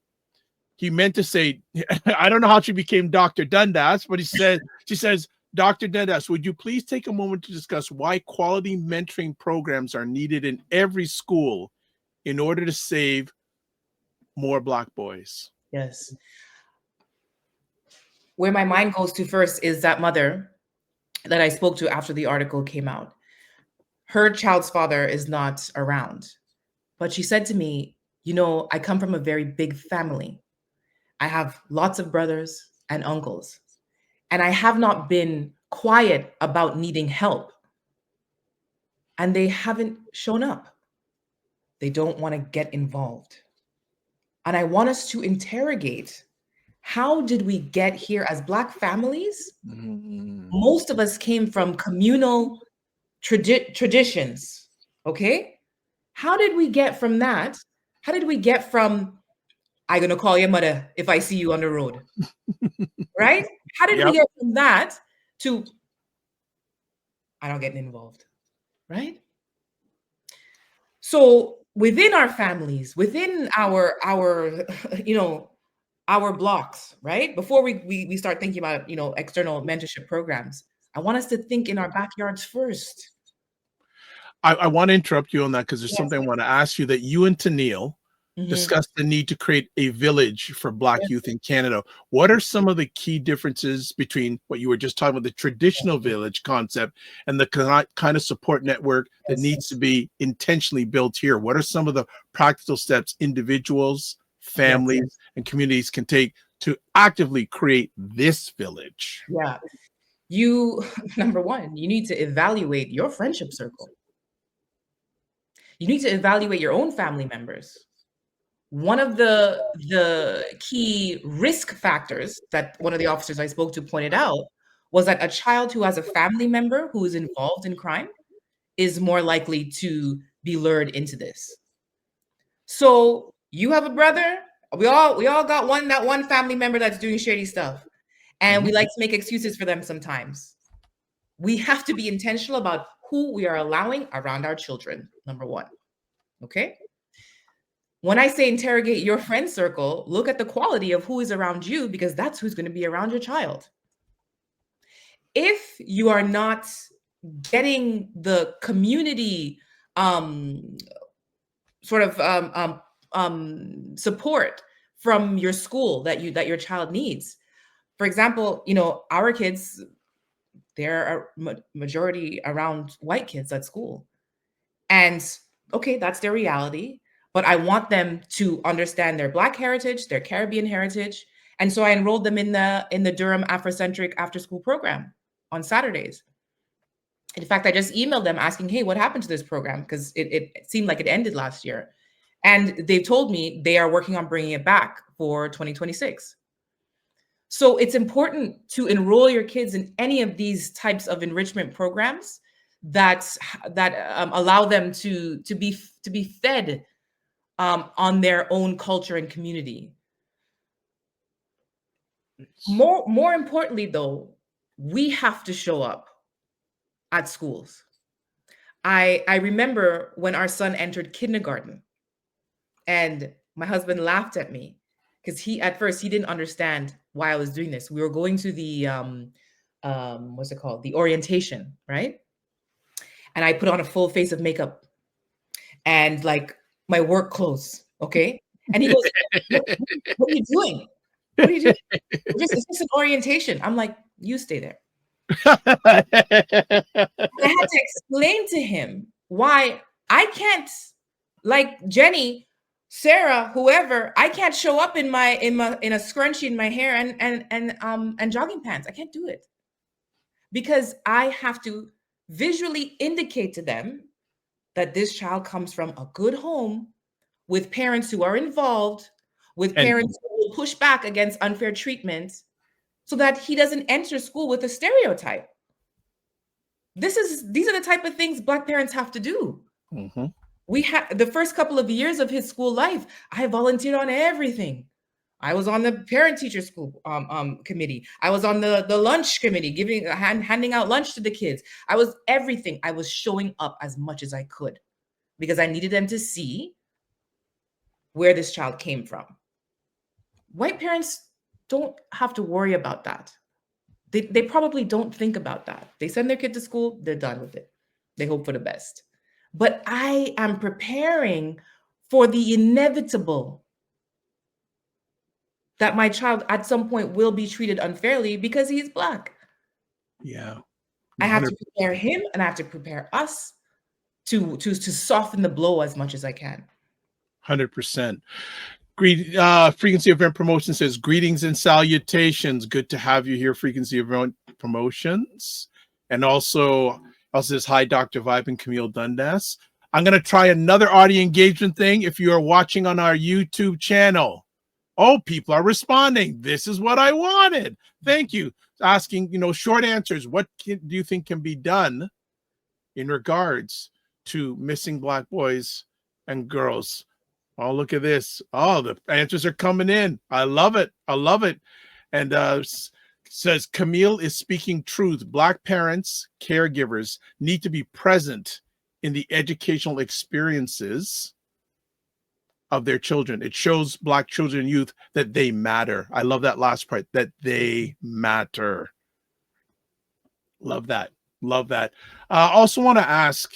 he meant to say, I don't know how she became Dr. Dundas, but she says, Dr. Dundas, would you please take a moment to discuss why quality mentoring programs are needed in every school in order to save more Black boys? Yes. Where my mind goes to first is that mother that I spoke to after the article came out. Her child's father is not around, but she said to me, I come from a very big family. I have lots of brothers and uncles, and I have not been quiet about needing help. And they haven't shown up. They don't want to get involved. And I want us to interrogate, how did we get here as Black families? Most of us came from communal traditions, okay? How did we get from that? How did we get from, I'm gonna call your mother if I see you on the road, right? How did we get from that to, I don't get involved, right? So within our families, within our blocks, right? Before we start thinking about, external mentorship programs, I want us to think in our backyards first. I want to interrupt you on that because there's something I want to ask you that you and Tennille discussed the need to create a village for Black youth in Canada. What are some of the key differences between what you were just talking about, the traditional village concept, and the kind of support network that needs to be intentionally built here? What are some of the practical steps individuals, families, and communities can take to actively create this village? Yeah. Number one, you need to evaluate your friendship circle. You need to evaluate your own family members. One of the key risk factors that one of the officers I spoke to pointed out was that a child who has a family member who is involved in crime is more likely to be lured into this. So you have a brother, we all got one family member that's doing shady stuff, and we like to make excuses for them sometimes. We have to be intentional about who we are allowing around our children, number one. Okay? When I say interrogate your friend circle, look at the quality of who is around you, because that's who's going to be around your child. If you are not getting the community support from your school that your child needs. For example, our kids, there are majority around white kids at school. And okay, that's their reality. But I want them to understand their Black heritage, their Caribbean heritage. And so I enrolled them in the Durham Afrocentric after school program on Saturdays. In fact, I just emailed them asking, hey, what happened to this program? Because it seemed like it ended last year. And they told me they are working on bringing it back for 2026. So it's important to enroll your kids in any of these types of enrichment programs that allow them to be fed on their own culture and community. More importantly, though, we have to show up at schools. I remember when our son entered kindergarten, and my husband laughed at me because at first he didn't understand why I was doing this. We were going to the what's it called? The orientation, right? And I put on a full face of makeup and like my work clothes, okay? And he goes, what are you doing? What are you doing? It's just an orientation. I'm like, you stay there. I had to explain to him why I can't, like Jenny, Sarah, whoever, I can't show up in a scrunchie in my hair and jogging pants. I can't do it because I have to visually indicate to them that this child comes from a good home with parents who are involved, with parents who will push back against unfair treatment, so that he doesn't enter school with a stereotype. These are the type of things Black parents have to do. Mm-hmm. We had the first couple of years of his school life, I volunteered on everything. I was on the parent-teacher school committee. I was on the lunch committee, handing out lunch to the kids. I was everything. I was showing up as much as I could because I needed them to see where this child came from. White parents don't have to worry about that. They probably don't think about that. They send their kid to school, they're done with it. They hope for the best. But I am preparing for the inevitable that my child at some point will be treated unfairly because he's Black. Yeah. 100%. I have to prepare him and I have to prepare us to soften the blow as much as I can. 100%. Frequency Event Promotion says, greetings and salutations. Good to have you here, Frequency Event Promotions. And also says, hi, Dr. Vibe and Camille Dundas. I'm going to try another audio engagement thing. If you are watching on our YouTube channel, people are responding. This is what I wanted. Thank you. Asking, short answers. What do you think can be done in regards to missing Black boys and girls? Oh, look at this. Oh, the answers are coming in. I love it. I love it. And says, Camille is speaking truth. Black parents, caregivers need to be present in the educational experiences of their children. It shows Black children and youth that they matter. I love that last part, that they matter. Love that. Love that. Also want to ask,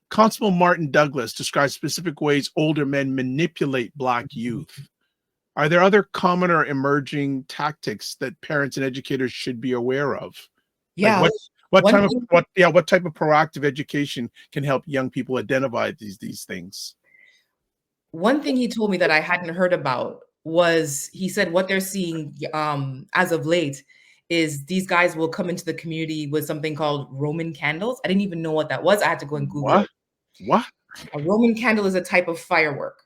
Constable Martin Douglas describes specific ways older men manipulate Black youth. Are there other common or emerging tactics that parents and educators should be aware of? Yeah. Like what type of proactive education can help young people identify these things? One thing he told me that I hadn't heard about was, he said what they're seeing as of late is these guys will come into the community with something called Roman candles. I didn't even know what that was. I had to go and Google it. What? A Roman candle is a type of firework.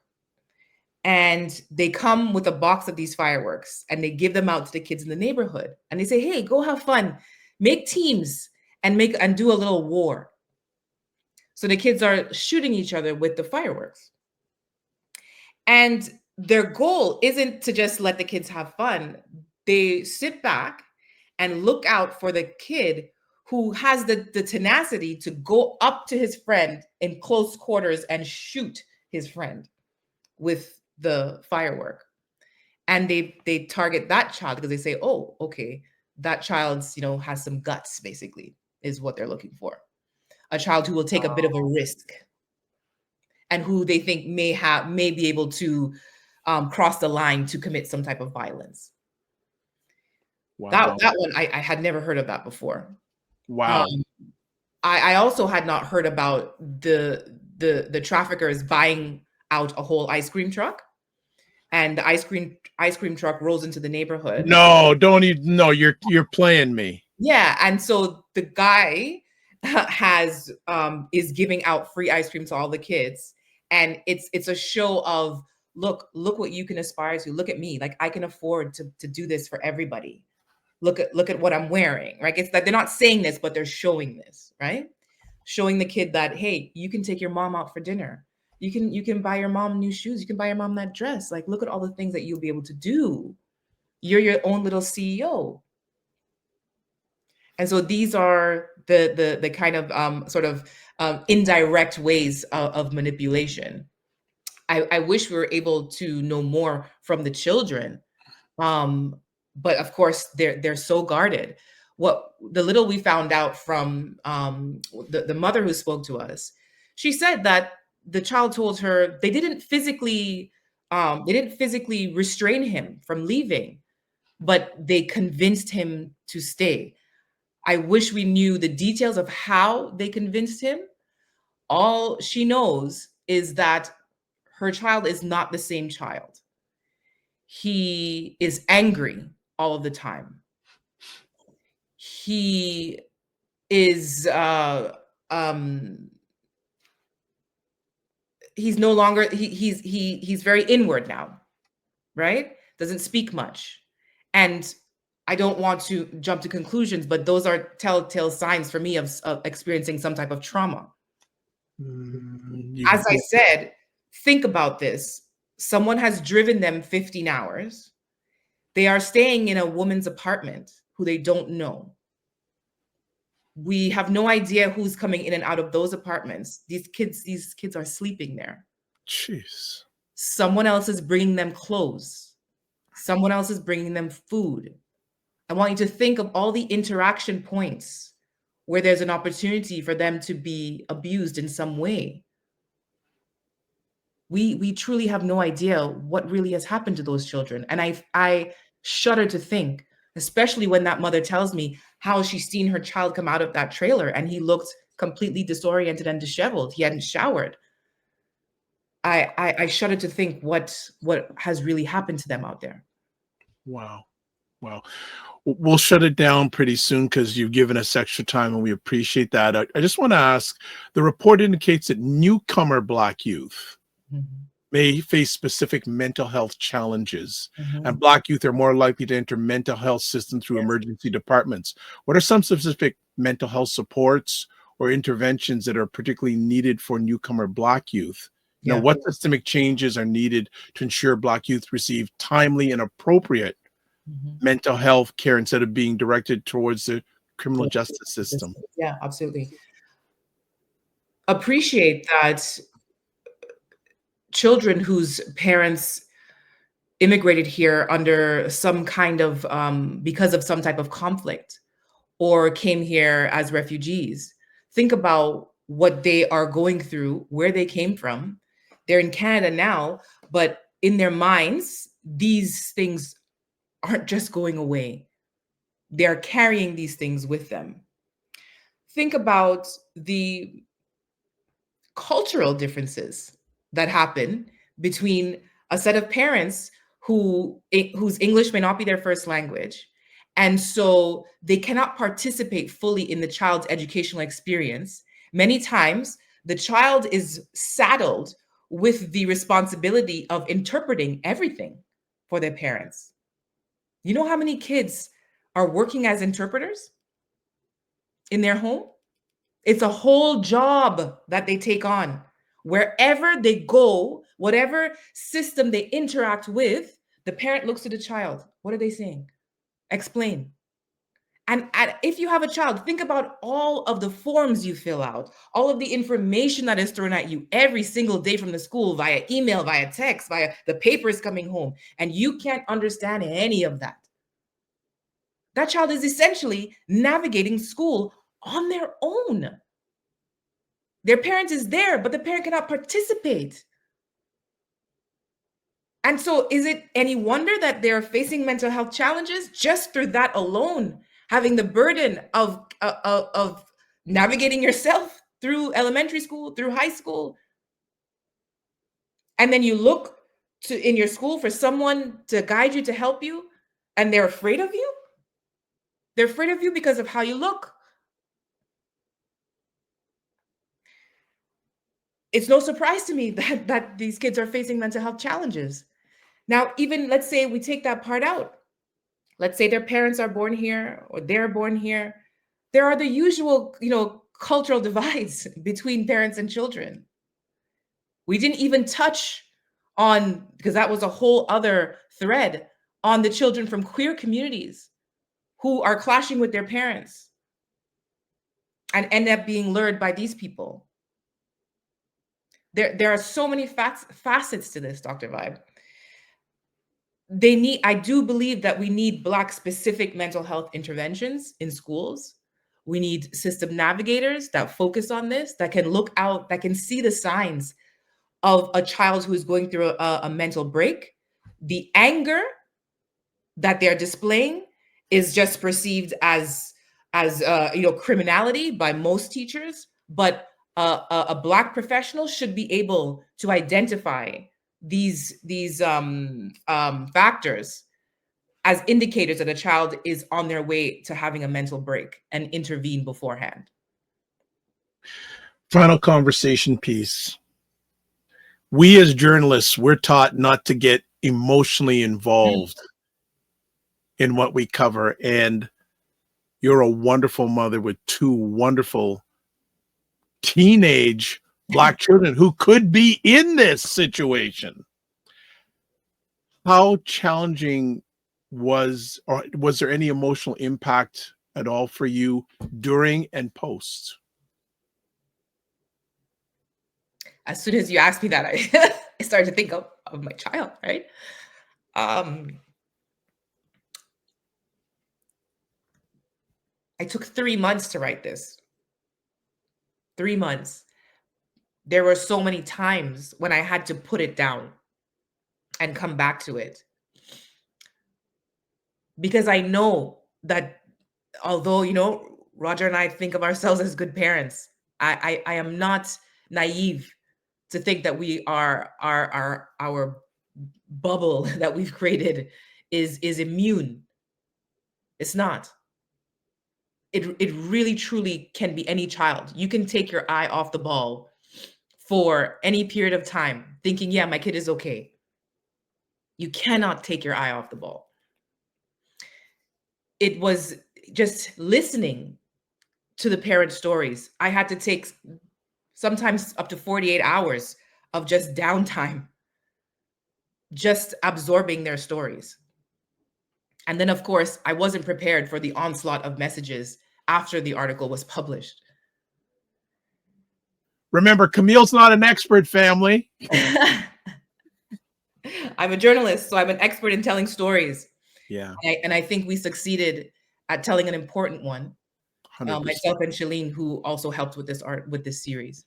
And they come with a box of these fireworks and they give them out to the kids in the neighborhood. And they say, hey, go have fun, make teams and do a little war. So the kids are shooting each other with the fireworks. And their goal isn't to just let the kids have fun. They sit back and look out for the kid who has the tenacity to go up to his friend in close quarters and shoot his friend. with the firework. And they target that child because they say, oh, okay, that child's, has some guts, basically, is what they're looking for. A child who will take a bit of a risk and who they think may be able to cross the line to commit some type of violence. Wow. That one, I had never heard of that before. Wow. I also had not heard about the traffickers buying out a whole ice cream truck, and the ice cream truck rolls into the neighborhood. No, don't even. No, you're playing me. Yeah, and so the guy is giving out free ice cream to all the kids, and it's a show of look what you can aspire to. Look at me, like I can afford to do this for everybody. Look at what I'm wearing, right? It's that they're not saying this, but they're showing this, right? Showing the kid that, hey, you can take your mom out for dinner. You can buy your mom new shoes. You can buy your mom that dress. Like, look at all the things that you'll be able to do. You're your own little CEO. And so these are the kind of sort of indirect ways of manipulation. I wish we were able to know more from the children. But of course, they're so guarded. What the little we found out from the mother who spoke to us, she said that the child told her they didn't physically restrain him from leaving, but they convinced him to stay. I wish we knew the details of how they convinced him. All she knows is that her child is not the same child. He is angry all of the time. He is he's no longer he's very inward now, right? Doesn't speak much. And I don't want to jump to conclusions, but those are telltale signs for me of experiencing some type of trauma. As I said, think about this. Someone has driven them 15 hours. They are staying in a woman's apartment who they don't know. We have no idea who's coming in and out of those apartments. These kids are sleeping there. Jeez. Someone else is bringing them clothes. Someone else is bringing them food. I want you to think of all the interaction points where there's an opportunity for them to be abused in some way. We truly have no idea what really has happened to those children. And I shudder to think, especially when that mother tells me how she's seen her child come out of that trailer and he looked completely disoriented and disheveled. He hadn't showered. I shudder to think what has really happened to them out there. Wow. We'll shut it down pretty soon because you've given us extra time and we appreciate that. I just want to ask, the report indicates that newcomer Black youth may face specific mental health challenges, and Black youth are more likely to enter mental health systems through emergency departments. What are some specific mental health supports or interventions that are particularly needed for newcomer Black youth? Now, what systemic changes are needed to ensure Black youth receive timely and appropriate mental health care instead of being directed towards the criminal justice system? Yeah, absolutely. Appreciate that children whose parents immigrated here under some kind of, because of some type of conflict, or came here as refugees, think about what they are going through, where they came from. They're in Canada now, but in their minds, these things aren't just going away. They're carrying these things with them. Think about the cultural differences that happen between a set of parents whose English may not be their first language, and so they cannot participate fully in the child's educational experience. Many times, the child is saddled with the responsibility of interpreting everything for their parents. You know how many kids are working as interpreters in their home? It's a whole job that they take on. Wherever they go, whatever system they interact with, the parent looks to the child. What are they saying? Explain. And if you have a child, think about all of the forms you fill out, all of the information that is thrown at you every single day from the school, via email, via text, via the papers coming home, and you can't understand any of that. That child is essentially navigating school on their own. Their parent is there, but the parent cannot participate. And so is it any wonder that they're facing mental health challenges just through that alone, having the burden of navigating yourself through elementary school, through high school? And then you look in your school for someone to guide you, to help you, and they're afraid of you? They're afraid of you because of how you look. It's no surprise to me that these kids are facing mental health challenges. Now, even let's say we take that part out. Let's say their parents are born here or they're born here. There are the usual, cultural divides between parents and children. We didn't even touch on, because that was a whole other thread, on the children from queer communities who are clashing with their parents and end up being lured by these people. There are so many facets to this, Dr. Vibe. I do believe that we need Black specific mental health interventions in schools. We need system navigators that focus on this, that can look out, that can see the signs of a child who is going through a mental break. The anger that they're displaying is just perceived as criminality by most teachers, but a Black professional should be able to identify these factors as indicators that a child is on their way to having a mental break and intervene beforehand. Final conversation piece. We as journalists, we're taught not to get emotionally involved in what we cover. And you're a wonderful mother with two wonderful teenage Black children who could be in this situation. How challenging was there any emotional impact at all for you during and post? As soon as you asked me that, I started to think of my child, right? I took 3 months to write this. 3 months. There were so many times when I had to put it down and come back to it. Because I know that although, Roger and I think of ourselves as good parents, I am not naive to think that our bubble that we've created is immune. It's not. It really truly can be any child. You can take your eye off the ball for any period of time thinking, yeah, my kid is okay. You cannot take your eye off the ball. It was just listening to the parent stories. I had to take sometimes up to 48 hours of just downtime, just absorbing their stories. And then, of course, I wasn't prepared for the onslaught of messages after the article was published. Remember, Camille's not an expert, family. I'm a journalist, so I'm an expert in telling stories. Yeah. And I think we succeeded at telling an important one. 100%. Myself and Shalene, who also helped with this series.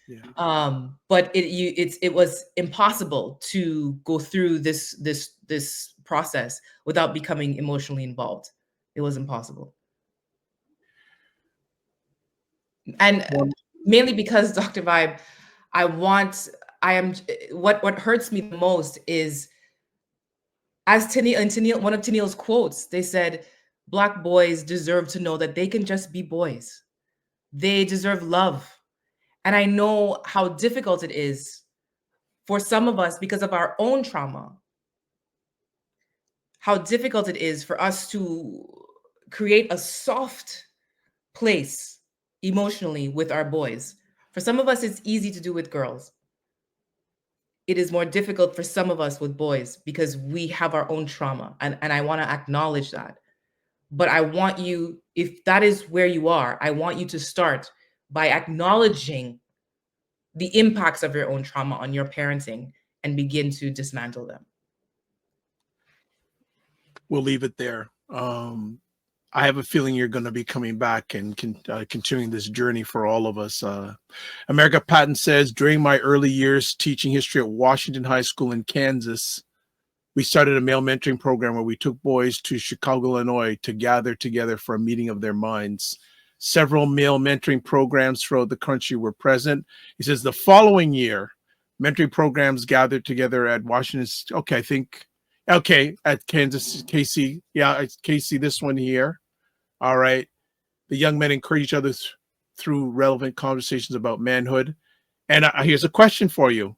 Yeah. But it was impossible to go through this process without becoming emotionally involved. It was impossible. And mainly because, Dr. Vibe, what hurts me the most is, as one of Tennille's quotes, they said, Black boys deserve to know that they can just be boys. They deserve love. And I know how difficult it is for some of us, because of our own trauma, how difficult it is for us to create a soft place emotionally with our boys. For some of us, it's easy to do with girls. It is more difficult for some of us with boys because we have our own trauma. And I want to acknowledge that. But I want you, if that is where you are, I want you to start by acknowledging the impacts of your own trauma on your parenting and begin to dismantle them. We'll leave it there. I have a feeling you're going to be coming back and continuing this journey for all of us. America Patton says, during my early years teaching history at Washington High School in Kansas, we started a male mentoring program where we took boys to Chicago, Illinois to gather together for a meeting of their minds. Several male mentoring programs throughout the country were present. He says the following year, mentoring programs gathered together at Washington. Okay, at Kansas, KC. Yeah, it's KC, this one here. All right. The young men encourage each other through relevant conversations about manhood. And here's a question for you.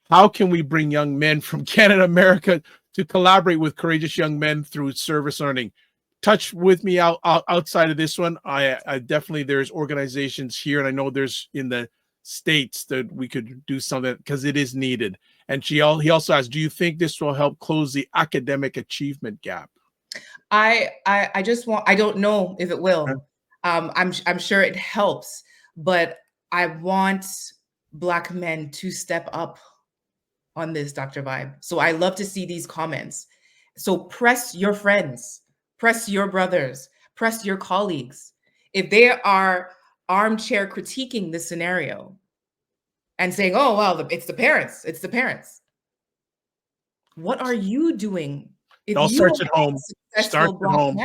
How can we bring young men from Canada, America to collaborate with courageous young men through service learning? Touch with me outside of this one. I definitely, there's organizations here, and I know there's in the States that we could do something because it is needed. And he also asked, do you think this will help close the academic achievement gap? I don't know if it will. I'm sure it helps, but I want Black men to step up on this, Dr. Vibe. So I love to see these comments. So press your friends, press your brothers, press your colleagues. If they are armchair critiquing this scenario and saying, oh, well, it's the parents, it's the parents. What are you doing? It all starts at home. Starts at home.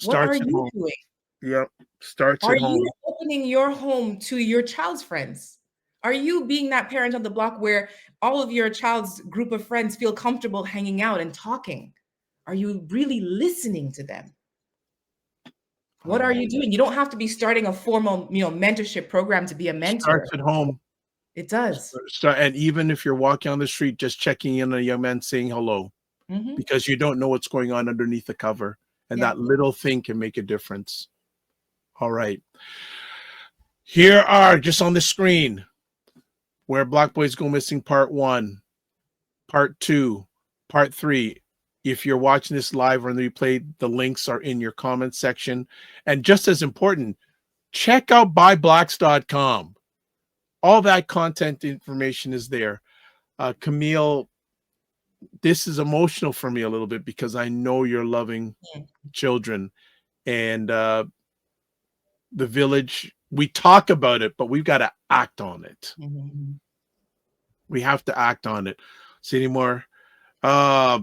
What are you doing? Yep. Starts at home. Are you opening your home to your child's friends? Are you being that parent on the block where all of your child's group of friends feel comfortable hanging out and talking? Are you really listening to them? What are you doing? You don't have to be starting a formal, mentorship program to be a mentor. Starts at home. It does. And even if you're walking on the street, just checking in on a young man, saying hello, because you don't know what's going on underneath the cover. And that little thing can make a difference. All right. Here are, just on the screen, Where Black Boys Go Missing Part 1, Part 2, Part 3. If you're watching this live or in the replay, the links are in your comment section. And just as important, check out ByBlacks.com. All that content information is there. Camille, this is emotional for me a little bit because I know you're loving children. And the village, we talk about it, but we've got to act on it. We have to act on it. See any more? I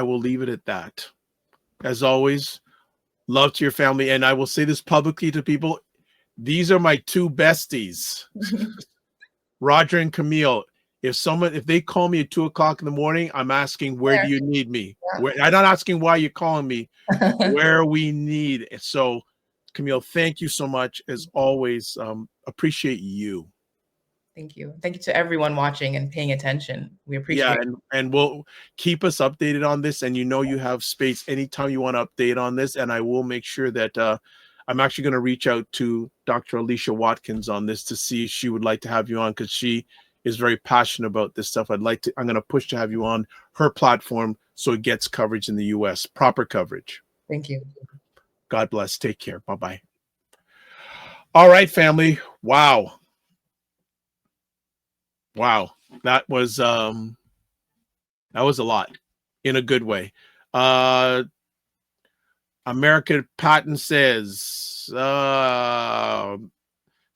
will leave it at that. As always, love to your family. And I will say this publicly to people. These are my two besties, Roger and Camille. If they call me at 2 o'clock in the morning, I'm asking, where do you need me? I'm not asking why you're calling me, where we need. So, Camille, thank you so much. As always, appreciate you. Thank you. Thank you to everyone watching and paying attention. We appreciate it. And we'll keep us updated on this. And you have space anytime you want to update on this. And I will make sure that I'm actually going to reach out to Dr. Alicia Watkins on this to see if she would like to have you on, because she is very passionate about this stuff. I'm going to push to have you on her platform so it gets coverage in the US, proper coverage. Thank you. God bless. Take care. Bye-bye. All right, family. Wow. That was a lot in a good way. America Patton says,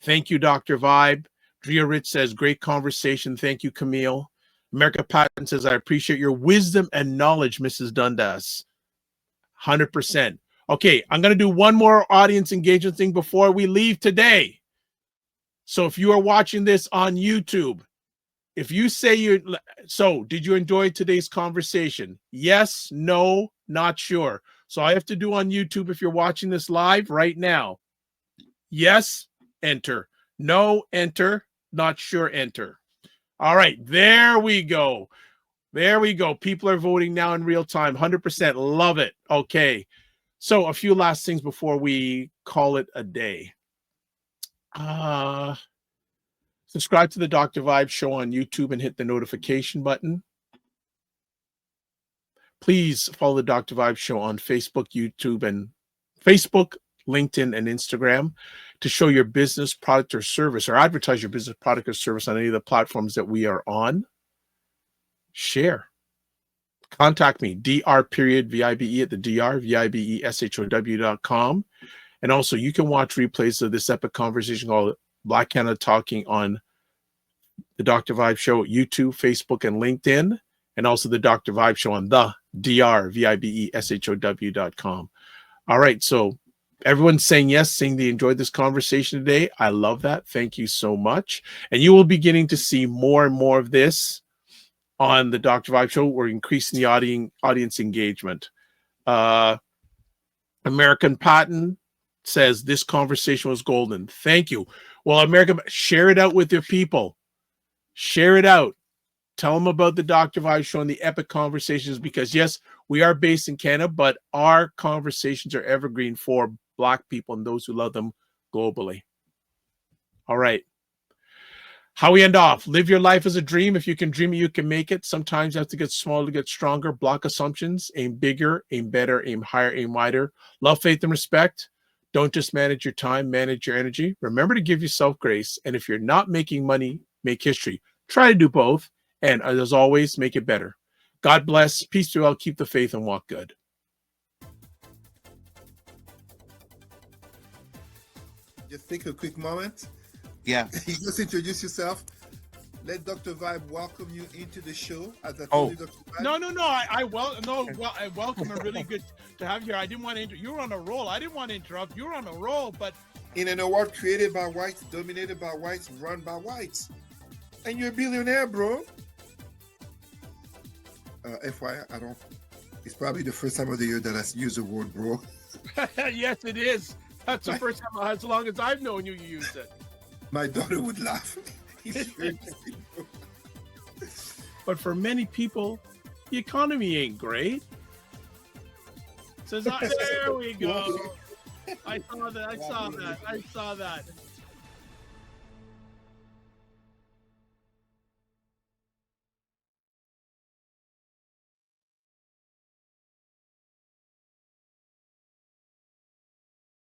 thank you, Dr. Vibe. Drea Rich says, great conversation. Thank you, Camille. America Patton says, I appreciate your wisdom and knowledge, Mrs. Dundas. 100%. Okay, I'm going to do one more audience engagement thing before we leave today. So if you are watching this on YouTube, if you say did you enjoy today's conversation? Yes, no, not sure. So I have to do on YouTube, if you're watching this live right now, yes, enter. No, enter. Not sure, enter. All right, there we go. There we go. People are voting now in real time. 100%. Love it. Okay. So a few last things before we call it a day. Subscribe to the Dr. Vibe Show on YouTube and hit the notification button. Please follow the Dr. Vibe Show on Facebook, YouTube, and Facebook, LinkedIn, and Instagram to show your business, product, or service, or advertise your business, product, or service on any of the platforms that we are on. Share. Contact me, dr.vibe at the dr.vibeshow.com. And also, you can watch replays of this epic conversation called Black Canada Talking on the Dr. Vibe Show, YouTube, Facebook, and LinkedIn, and also the Dr. Vibe Show on the dr.vibeshow.com. All right, so everyone's saying yes, saying they enjoyed this conversation today. I love that. Thank you so much. And you will be getting to see more and more of this on the Dr. Vibe Show. We're increasing the audience engagement. American Patton says this conversation was golden. Thank you. Well, American, share it out with your people. Share it out. Tell them about the Dr. Vibe Show and the epic conversations, because yes, we are based in Canada, but our conversations are evergreen for Black people and those who love them globally. All right. How we end off. Live your life as a dream. If you can dream it, you can make it. Sometimes you have to get smaller to get stronger. Block assumptions. Aim bigger, aim better, aim higher, aim wider. Love, faith, and respect. Don't just manage your time, manage your energy. Remember to give yourself grace. And if you're not making money, make history. Try to do both. And as always, make it better. God bless. Peace be well. Keep the faith and walk good. Just take a quick moment. Yeah. You just introduce yourself. Let Dr. Vibe welcome you into the show. As I told you, Dr. Vibe. No. I welcome. I'm really good to have you here. I didn't want to. You were on a roll. I didn't want to interrupt. You were on a roll, but in an award created by whites, dominated by whites, run by whites, and you're a billionaire, bro. FYI, I don't. It's probably the first time of the year that I use the word bro. Yes, it is. That's the first time, as long as I've known you, you used it. My daughter would laugh. But for many people, the economy ain't great. Says, there we go. I saw that.